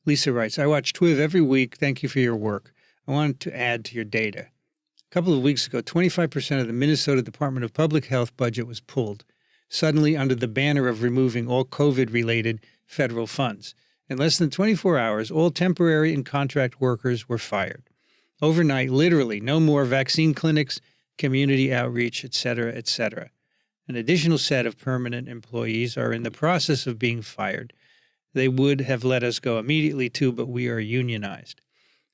Lisa writes, I watch TWiV every week. Thank you for your work. I wanted to add to your data. A couple of weeks ago, 25% of the Minnesota Department of Public Health budget was pulled, suddenly under the banner of removing all COVID-related federal funds. In less than 24 hours, all temporary and contract workers were fired. Overnight, literally, no more vaccine clinics, community outreach, et cetera, et cetera. An additional set of permanent employees are in the process of being fired. They would have let us go immediately too, but we are unionized.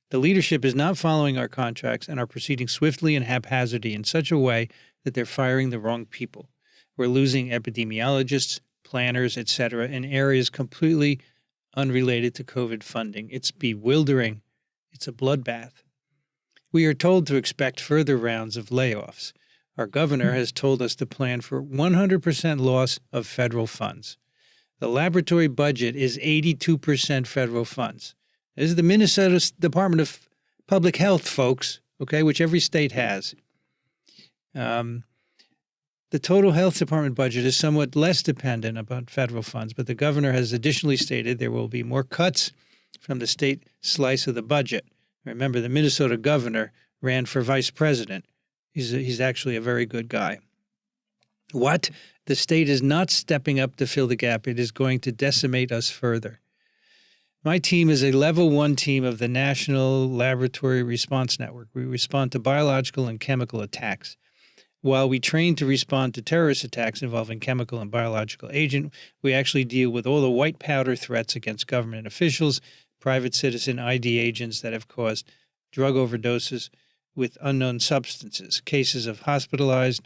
The leadership is not following our contracts and are proceeding swiftly and haphazardly in such a way that they're firing the wrong people. We're losing epidemiologists, planners, et cetera, in areas completely unrelated to COVID funding. It's bewildering. It's a bloodbath. We are told to expect further rounds of layoffs. Our governor has told us to plan for 100% loss of federal funds. The laboratory budget is 82% federal funds. This is the Minnesota Department of Public Health, folks, okay, which every state has. The total health department budget is somewhat less dependent upon federal funds, but the governor has additionally stated there will be more cuts from the state slice of the budget. Remember, the Minnesota governor ran for vice president. He's actually a very good guy. What? The state is not stepping up to fill the gap. It is going to decimate us further. My team is a level 1 team of the National Laboratory Response Network. We respond to biological and chemical attacks. While we train to respond to terrorist attacks involving chemical and biological agent, we actually deal with all the white powder threats against government officials, private citizen ID agents that have caused drug overdoses with unknown substances, cases of hospitalized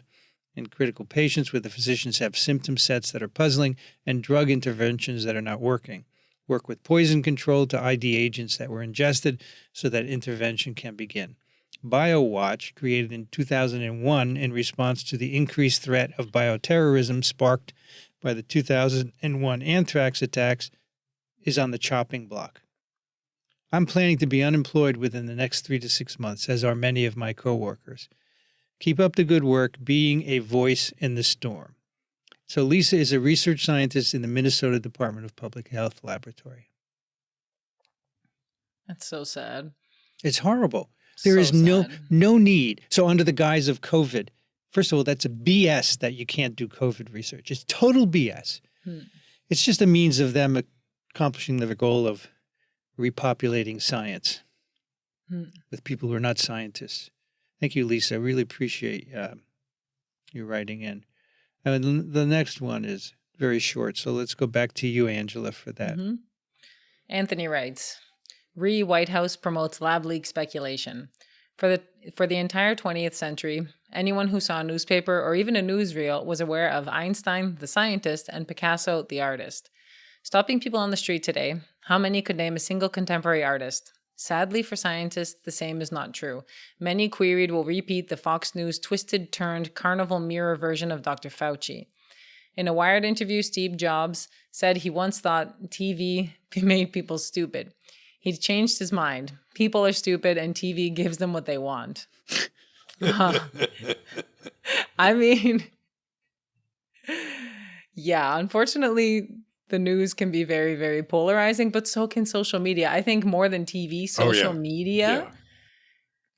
and critical patients where the physicians have symptom sets that are puzzling, and drug interventions that are not working. Work with poison control to ID agents that were ingested so that intervention can begin. BioWatch, created in 2001 in response to the increased threat of bioterrorism sparked by the 2001 anthrax attacks, is on the chopping block. I'm planning to be unemployed within the next 3 to 6 months, as are many of my coworkers. Keep up the good work being a voice in the storm. So Lisa is a research scientist in the Minnesota Department of Public Health Laboratory. That's so sad. It's horrible. There is no need. So under the guise of COVID, first of all, that's a BS that you can't do COVID research. It's total BS. It's just a means of them accomplishing their goal of repopulating science with people who are not scientists. Thank you, Lisa. I really appreciate you writing in. And the next one is very short, so let's go back to you, Angela, for that. Anthony writes, White House promotes lab leak speculation. For the entire 20th century, anyone who saw a newspaper or even a newsreel was aware of Einstein, the scientist, and Picasso, the artist. Stopping people on the street today, how many could name a single contemporary artist? Sadly for scientists, the same is not true. Many queried will repeat the Fox News twisted-turned carnival mirror version of Dr. Fauci. In a Wired interview, Steve Jobs said he once thought TV made people stupid. He changed his mind. People are stupid and TV gives them what they want. I mean, yeah, unfortunately, the news can be very, very polarizing, but so can social media. I think more than TV, social media,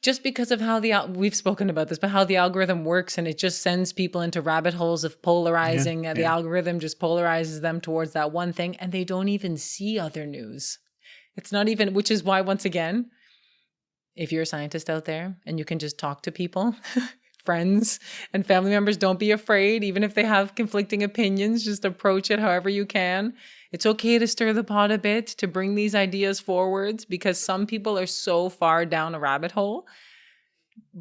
just because of how we've spoken about this, but how the algorithm works, and it just sends people into rabbit holes of polarizing. The algorithm just polarizes them towards that one thing, and they don't even see other news. It's not even, which is why, once again, if you're a scientist out there and you can just talk to people, friends and family members, don't be afraid. Even if they have conflicting opinions, just approach it however you can. It's okay to stir the pot a bit, to bring these ideas forwards, because some people are so far down a rabbit hole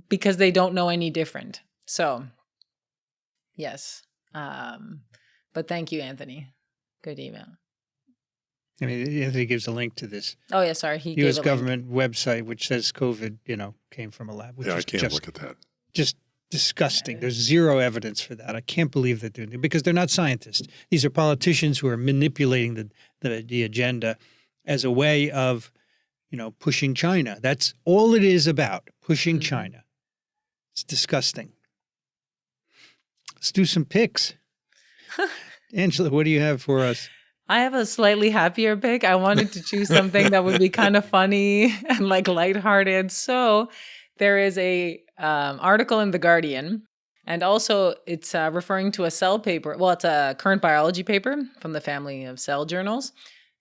because they don't know any different. So, yes. But thank you, Anthony. Good email. I mean, Anthony gives a link to this. Oh, yeah, sorry. He U.S. government website, which says COVID, came from a lab. Which I can't look at that. Just disgusting. There's zero evidence for that. I can't believe they're doing it because they're not scientists. These are politicians who are manipulating the agenda as a way of, pushing China. That's all it is about, pushing China. It's disgusting. Let's do some picks. Angela, what do you have for us? I have a slightly happier pick. I wanted to choose something that would be kind of funny and lighthearted. So there is a article in The Guardian, and also it's referring to a cell paper. Well, it's a current biology paper from the family of cell journals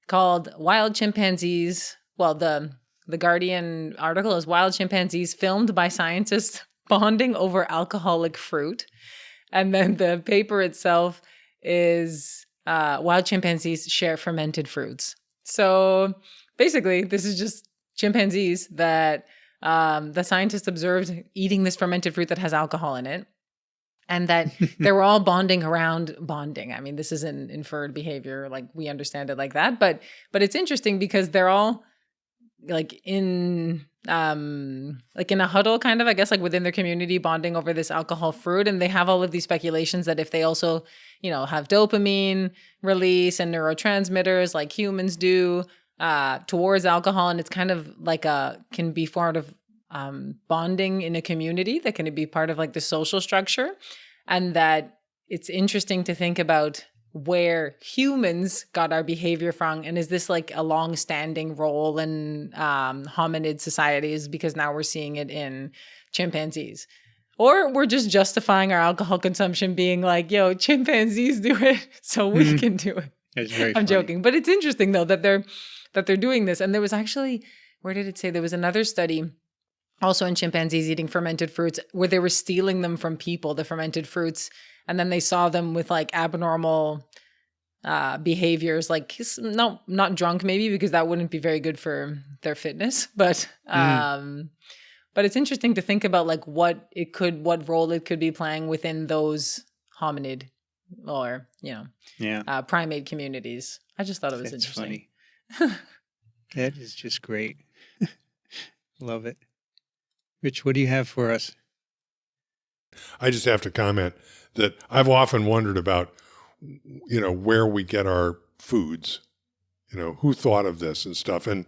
called Wild Chimpanzees. Well, the Guardian article is Wild Chimpanzees filmed by scientists bonding over alcoholic fruit. And then the paper itself is Wild Chimpanzees share fermented fruits. So basically, this is just chimpanzees that the scientists observed eating this fermented fruit that has alcohol in it, and that they were all bonding around bonding. I mean, this isn't inferred behavior like we understand it like that, but it's interesting because they're all like in a huddle kind of, I guess, like within their community, bonding over this alcohol fruit. And they have all of these speculations that if they also, have dopamine release and neurotransmitters like humans do, towards alcohol, and it's kind of like can be part of bonding in a community that can be part of like the social structure, and that it's interesting to think about where humans got our behavior from, and is this like a long-standing role in hominid societies, because now we're seeing it in chimpanzees. Or we're just justifying our alcohol consumption, being like, yo, chimpanzees do it, so we can do it. It's very I'm funny. joking. But it's interesting, though, that they're doing this. And there was actually, where did it say? There was another study also in chimpanzees eating fermented fruits, where they were stealing them from people, the fermented fruits, and then they saw them with like abnormal behaviors, like not drunk maybe, because that wouldn't be very good for their fitness, but it's interesting to think about like what role it could be playing within those hominid or primate communities. I just thought it was interesting. Funny. That is just great. Love it. Rich, what do you have for us? I just have to comment that I've often wondered about, where we get our foods, who thought of this and stuff. And,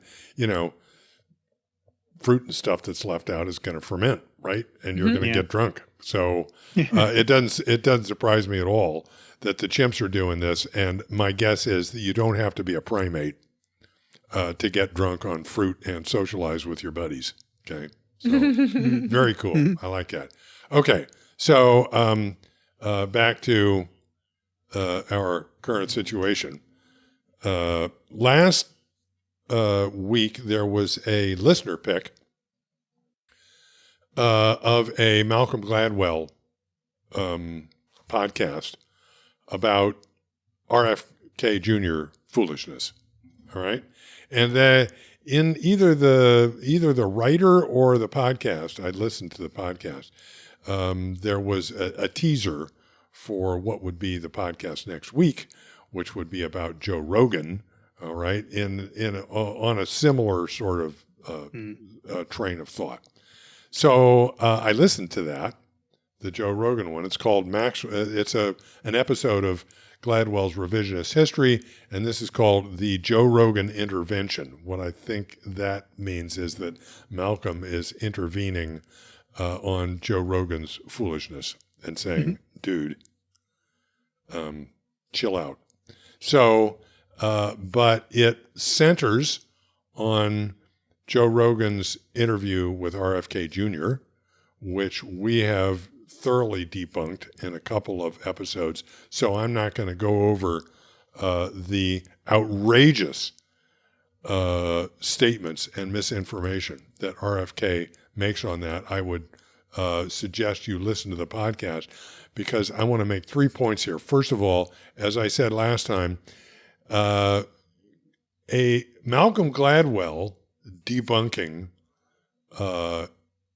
fruit and stuff that's left out is going to ferment, right? And you're going to get drunk. So it doesn't surprise me at all that the chimps are doing this. And my guess is that you don't have to be a primate to get drunk on fruit and socialize with your buddies. Okay. So very cool. I like that. Okay. So back to our current situation. Last week, there was a listener pick of a Malcolm Gladwell podcast about RFK Jr. foolishness. All right. And in either the writer or the podcast, I listened to the podcast, there was a teaser for what would be the podcast next week, which would be about Joe Rogan, all right, on a similar sort of train of thought. So I listened to that, the Joe Rogan one. It's called It's an episode of Gladwell's Revisionist History, and this is called the Joe Rogan Intervention. What I think that means is that Malcolm is intervening on Joe Rogan's foolishness and saying, dude, chill out. So, but it centers on Joe Rogan's interview with RFK Jr., which we have thoroughly debunked in a couple of episodes. So I'm not going to go over the outrageous statements and misinformation that RFK makes on that. I would suggest you listen to the podcast because I want to make 3 points here. First of all, as I said last time, a Malcolm Gladwell debunking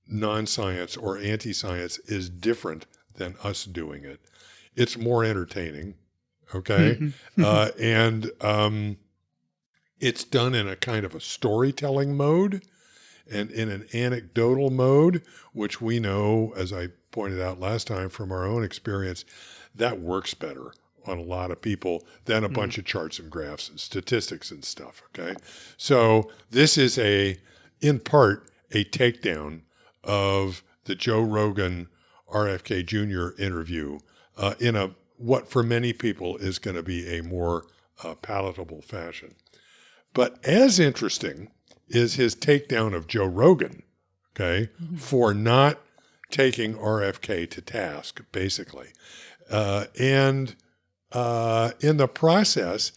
non-science or anti-science is different than us doing it. It's more entertaining, okay? And it's done in a kind of a storytelling mode and in an anecdotal mode, which we know, as I pointed out last time from our own experience, that works better on a lot of people than a bunch of charts and graphs and statistics and stuff, okay? So this is in part, a takedown of the Joe Rogan RFK Jr. interview in what for many people is going to be a more palatable fashion. But as interesting is his takedown of Joe Rogan, okay, for not taking RFK to task, basically. And in the process,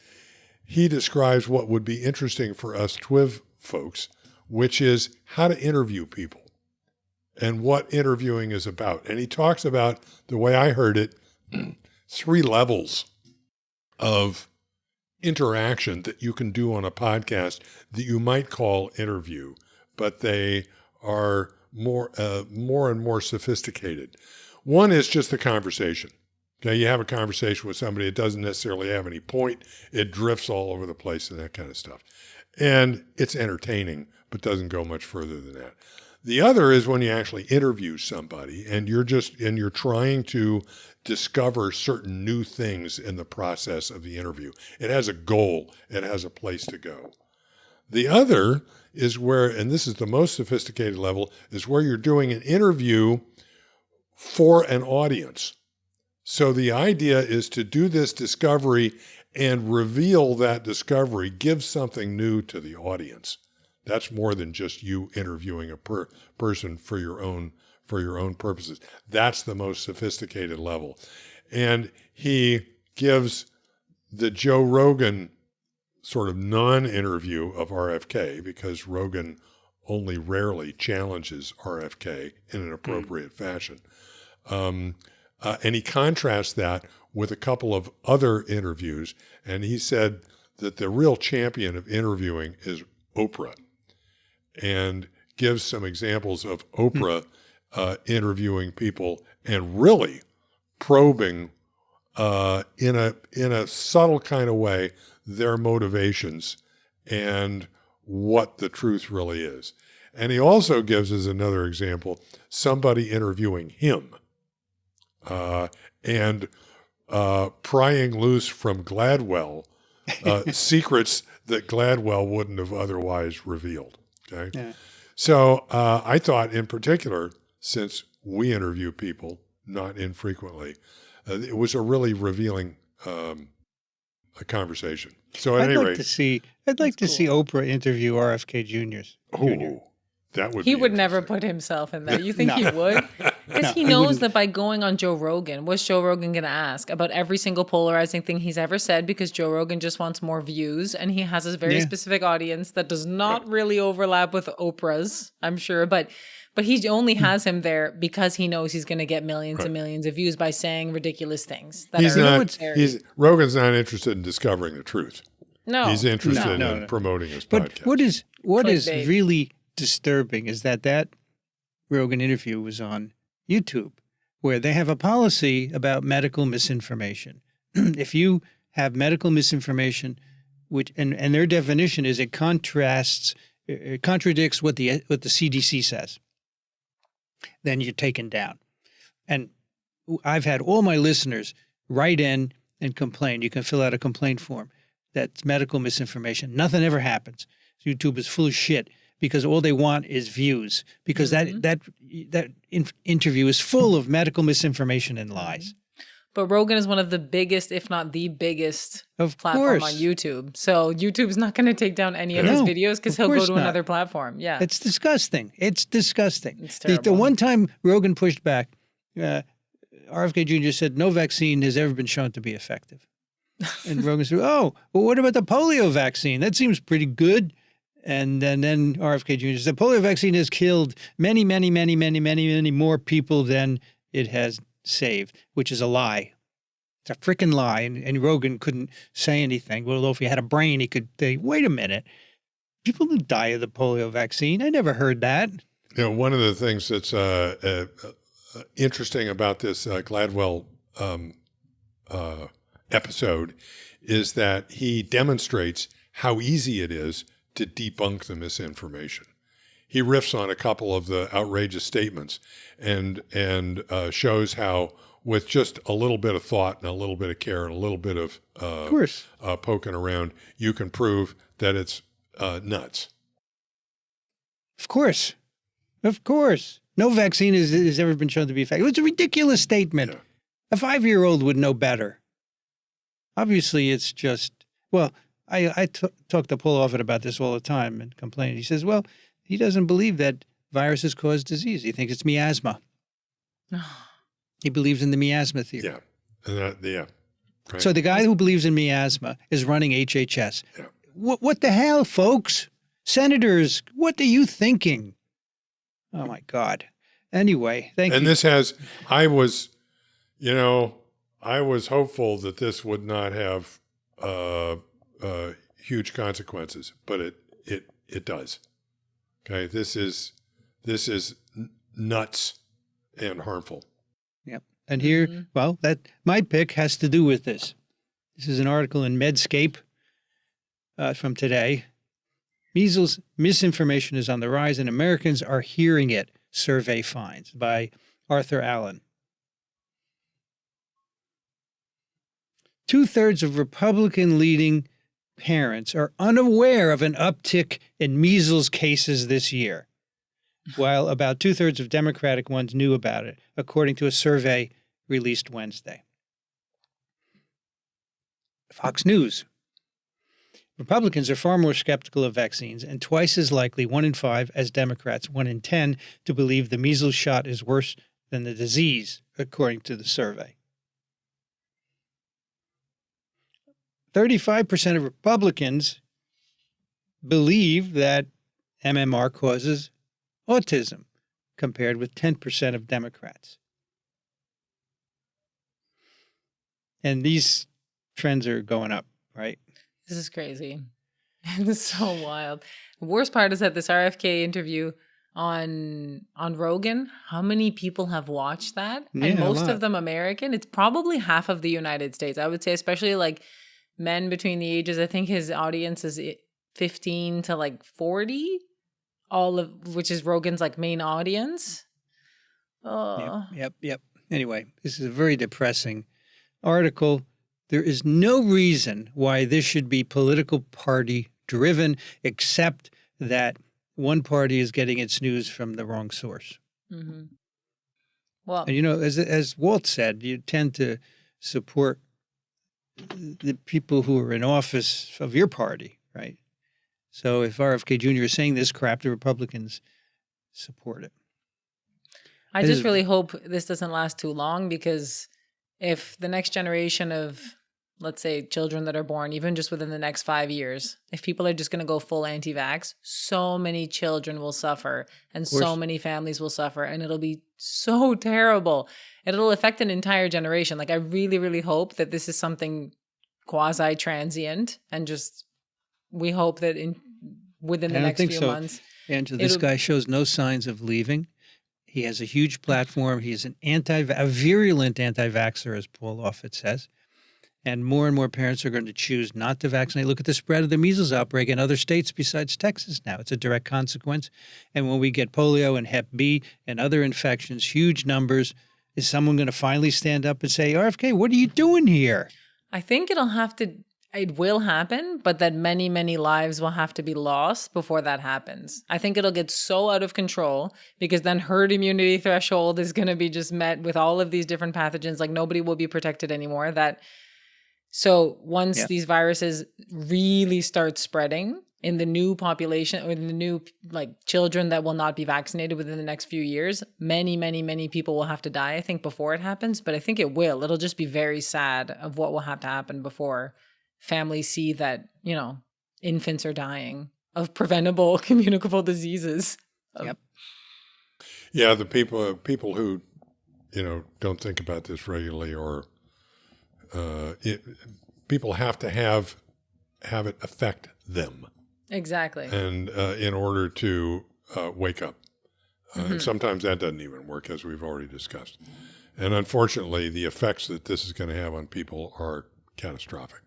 he describes what would be interesting for us TWiV folks, which is how to interview people and what interviewing is about. And he talks about, the way I heard it, 3 levels of interaction that you can do on a podcast that you might call interview, but they are more and more sophisticated. One is just the conversation. Okay, you have a conversation with somebody, it doesn't necessarily have any point, it drifts all over the place and that kind of stuff. And it's entertaining, but doesn't go much further than that. The other is when you actually interview somebody and you're trying to discover certain new things in the process of the interview. It has a goal, it has a place to go. The other is where, and this is the most sophisticated level, is where you're doing an interview for an audience. So the idea is to do this discovery and reveal that discovery, give something new to the audience. That's more than just you interviewing a person for your own purposes. That's the most sophisticated level. And he gives the Joe Rogan sort of non-interview of RFK, because Rogan only rarely challenges RFK in an appropriate fashion. And he contrasts that with a couple of other interviews, and he said that the real champion of interviewing is Oprah, and gives some examples of Oprah interviewing people and really probing in a subtle kind of way their motivations and what the truth really is. And he also gives us another example, somebody interviewing him and prying loose from Gladwell secrets that Gladwell wouldn't have otherwise revealed. Okay. Yeah. So I thought in particular, since we interview people not infrequently, it was a really revealing a conversation. So at I'd any like rate, to see Oprah interview RFK Jr. that would He be would never interesting. put himself in there. You think No. he would? Because No, he he knows wouldn't. that by going on Joe Rogan, what's Joe Rogan going to ask about every single polarizing thing he's ever said? Because Joe Rogan just wants more views, and he has a very specific audience that does not really overlap with Oprah's, I'm sure. But he only has him there because he knows he's going to get millions and millions of views by saying ridiculous things. Rogan's not interested in discovering the truth. No, He's interested No. in promoting his But podcast. what is Clickbait. really disturbing is that Rogan interview was on YouTube, where they have a policy about medical misinformation. If you have medical misinformation, which and their definition is it contradicts what the CDC says, then you're taken down. And I've had all my listeners write in and complain. You can fill out a complaint form. That's medical misinformation. Nothing ever happens. YouTube is full of shit because all they want is views. Because that interview is full of medical misinformation and lies. But Rogan is one of the biggest, if not the biggest, Of platform course. on YouTube. So YouTube's not going to take down any of his No, videos because of he'll go course to not. another platform. Yeah. It's disgusting. It's disgusting. It's The terrible. one time Rogan pushed back, RFK Jr. said no vaccine has ever been shown to be effective. And Rogan said, oh, well, what about the polio vaccine? That seems pretty good. And then RFK Jr. said, polio vaccine has killed many more people than it has saved, which is a lie. It's a freaking lie. And Rogan couldn't say anything. Well, although if he had a brain, he could say, wait a minute. People didn't die of the polio vaccine. I never heard that. You know, one of the things that's interesting about this Gladwell episode is that he demonstrates how easy it is to debunk the misinformation. He riffs on a couple of the outrageous statements and shows how with just a little bit of thought and a little bit of care and a little bit of course. Poking around, you can prove that it's nuts. Of course. Of course. No vaccine has ever been shown to be effective. It's a ridiculous statement. Yeah. A 5-year-old would know better. Obviously, it's just, well, I talk to Paul Offit about this all the time and complain. He says, well, he doesn't believe that viruses cause disease. He thinks it's miasma. He believes in the miasma theory. Yeah. And that, right. So the guy who believes in miasma is running HHS. Yeah. What the hell, folks? Senators, what are you thinking? Oh, my God. Anyway, thank you. And this has, I was hopeful that this would not have huge consequences, but it does. Okay, this is nuts and harmful. Yep. And here, well, that my pick has to do with this. This is an article in Medscape from today. Measles misinformation is on the rise and Americans are hearing it, survey finds, by Arthur Allen. 2/3 of Republican-leading parents are unaware of an uptick in measles cases this year, while about 2/3 of Democratic ones knew about it, according to a survey released Wednesday. Fox News. Republicans are far more skeptical of vaccines and twice as likely, 1 in 5, as Democrats, 1 in 10, to believe the measles shot is worse than the disease, according to the survey. 35% of Republicans believe that MMR causes autism, compared with 10% of Democrats. And these trends are going up, right? This is crazy. It's so wild. The worst part is that this RFK interview on Rogan, how many people have watched that? Yeah, And a most lot. of them American. It's probably half of the United States. I would say, especially like men between the ages. I think his audience is 15 to like 40, which is Rogan's like main audience. Oh. Yep. Anyway, this is a very depressing article. There is no reason why this should be political party driven, except that one party is getting its news from the wrong source. Mm-hmm. Well, And as Walt said, you tend to support the people who are in office of your party, right? So if RFK Jr. is saying this crap, the Republicans support it. I just really hope this doesn't last too long, because if the next generation of, let's say, children that are born, even just within the next 5 years, if people are just going to go full anti-vax, so many children will suffer and so many families will suffer, and it'll be so terrible. It'll affect an entire generation. Like, I really, really hope that this is something quasi-transient, and just we hope that within the next few months. Angela, this guy shows no signs of leaving. He has a huge platform. He is a virulent anti-vaxxer, as Paul Offit says. And more parents are going to choose not to vaccinate. Look at the spread of the measles outbreak in other states besides Texas now. It's a direct consequence. And when we get polio and HepB and other infections, huge numbers, is someone going to finally stand up and say, RFK, what are you doing here? I think it will happen, but that many, many lives will have to be lost before that happens. I think it'll get so out of control, because then herd immunity threshold is going to be just met with all of these different pathogens. Like, nobody will be protected anymore. So once these viruses really start spreading in the new population, or in the new children that will not be vaccinated within the next few years, many people will have to die, I think, before it happens. But I think it will. It'll just be very sad of what will have to happen before families see that, infants are dying of preventable communicable diseases. Yep. Yeah, the people who, don't think about this regularly, or people have to have it affect them. Exactly. And in order to wake up. And sometimes that doesn't even work, as we've already discussed. And unfortunately, the effects that this is going to have on people are catastrophic.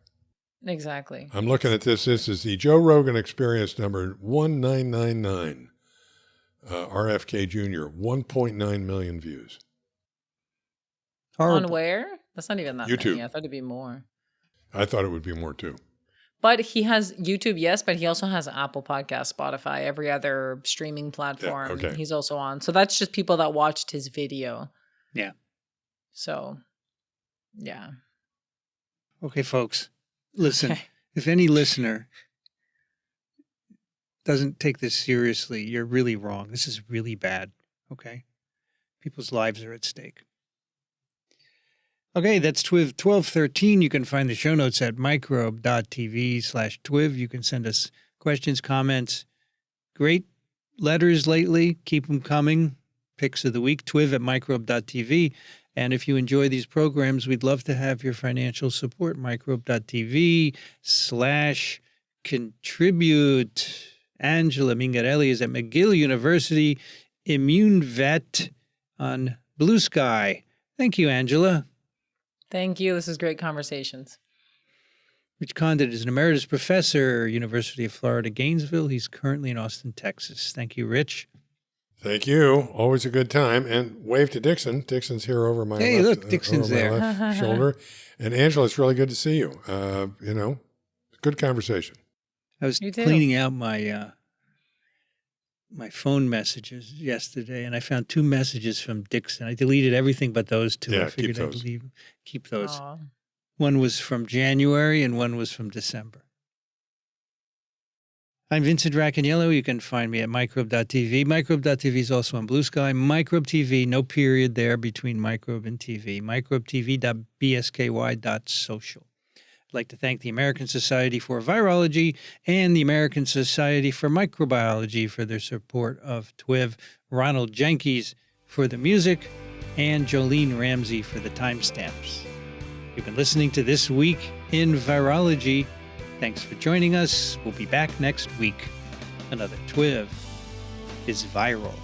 Exactly. I'm looking at this. This is the Joe Rogan Experience number 1999. RFK Jr., 1.9 million views. Horrible. On where? That's not even that YouTube. many. I thought it'd be more. I thought it would be more too. But he has YouTube, yes, but he also has Apple Podcasts, Spotify, every other streaming platform. Yeah, okay. He's also on. So that's just people that watched his video. Yeah. So, yeah. Okay, folks. Listen, if any listener doesn't take this seriously, you're really wrong. This is really bad, okay? People's lives are at stake. Okay, that's TWiV 1213. You can find the show notes at microbe.tv/TWiV. You can send us questions, comments. Great letters lately. Keep them coming. Picks of the week, TWiV at microbe.tv. And if you enjoy these programs, we'd love to have your financial support. Microbe.tv/contribute. Angela Mingarelli is at McGill University, Immune Vet on Blue Sky. Thank you, Angela. Thank you. This is great conversations. Rich Condit is an emeritus professor, University of Florida, Gainesville. He's currently in Austin, Texas. Thank you, Rich. Thank you. Always a good time. And wave to Dixon. Dixon's here over my Hey, left, look, Dixon's over my there. left shoulder. And Angela, it's really good to see you. Good conversation. I was You too. cleaning out my my phone messages yesterday, and I found 2 messages from Dixon. I deleted everything but those 2. Yeah, I figured keep I'd those. keep those. Aw. One was from January and one was from December. I'm Vincent Racaniello. You can find me at microbe.tv. Microbe.tv is also on Blue Sky. Microbe TV, no period there between microbe and TV. Microbetv.bsky.social. I'd like to thank the American Society for Virology and the American Society for Microbiology for their support of TWiV, Ronald Jenkins for the music, and Jolene Ramsey for the timestamps. You've been listening to This Week in Virology. Thanks for joining us. We'll be back next week. Another TWiV is viral.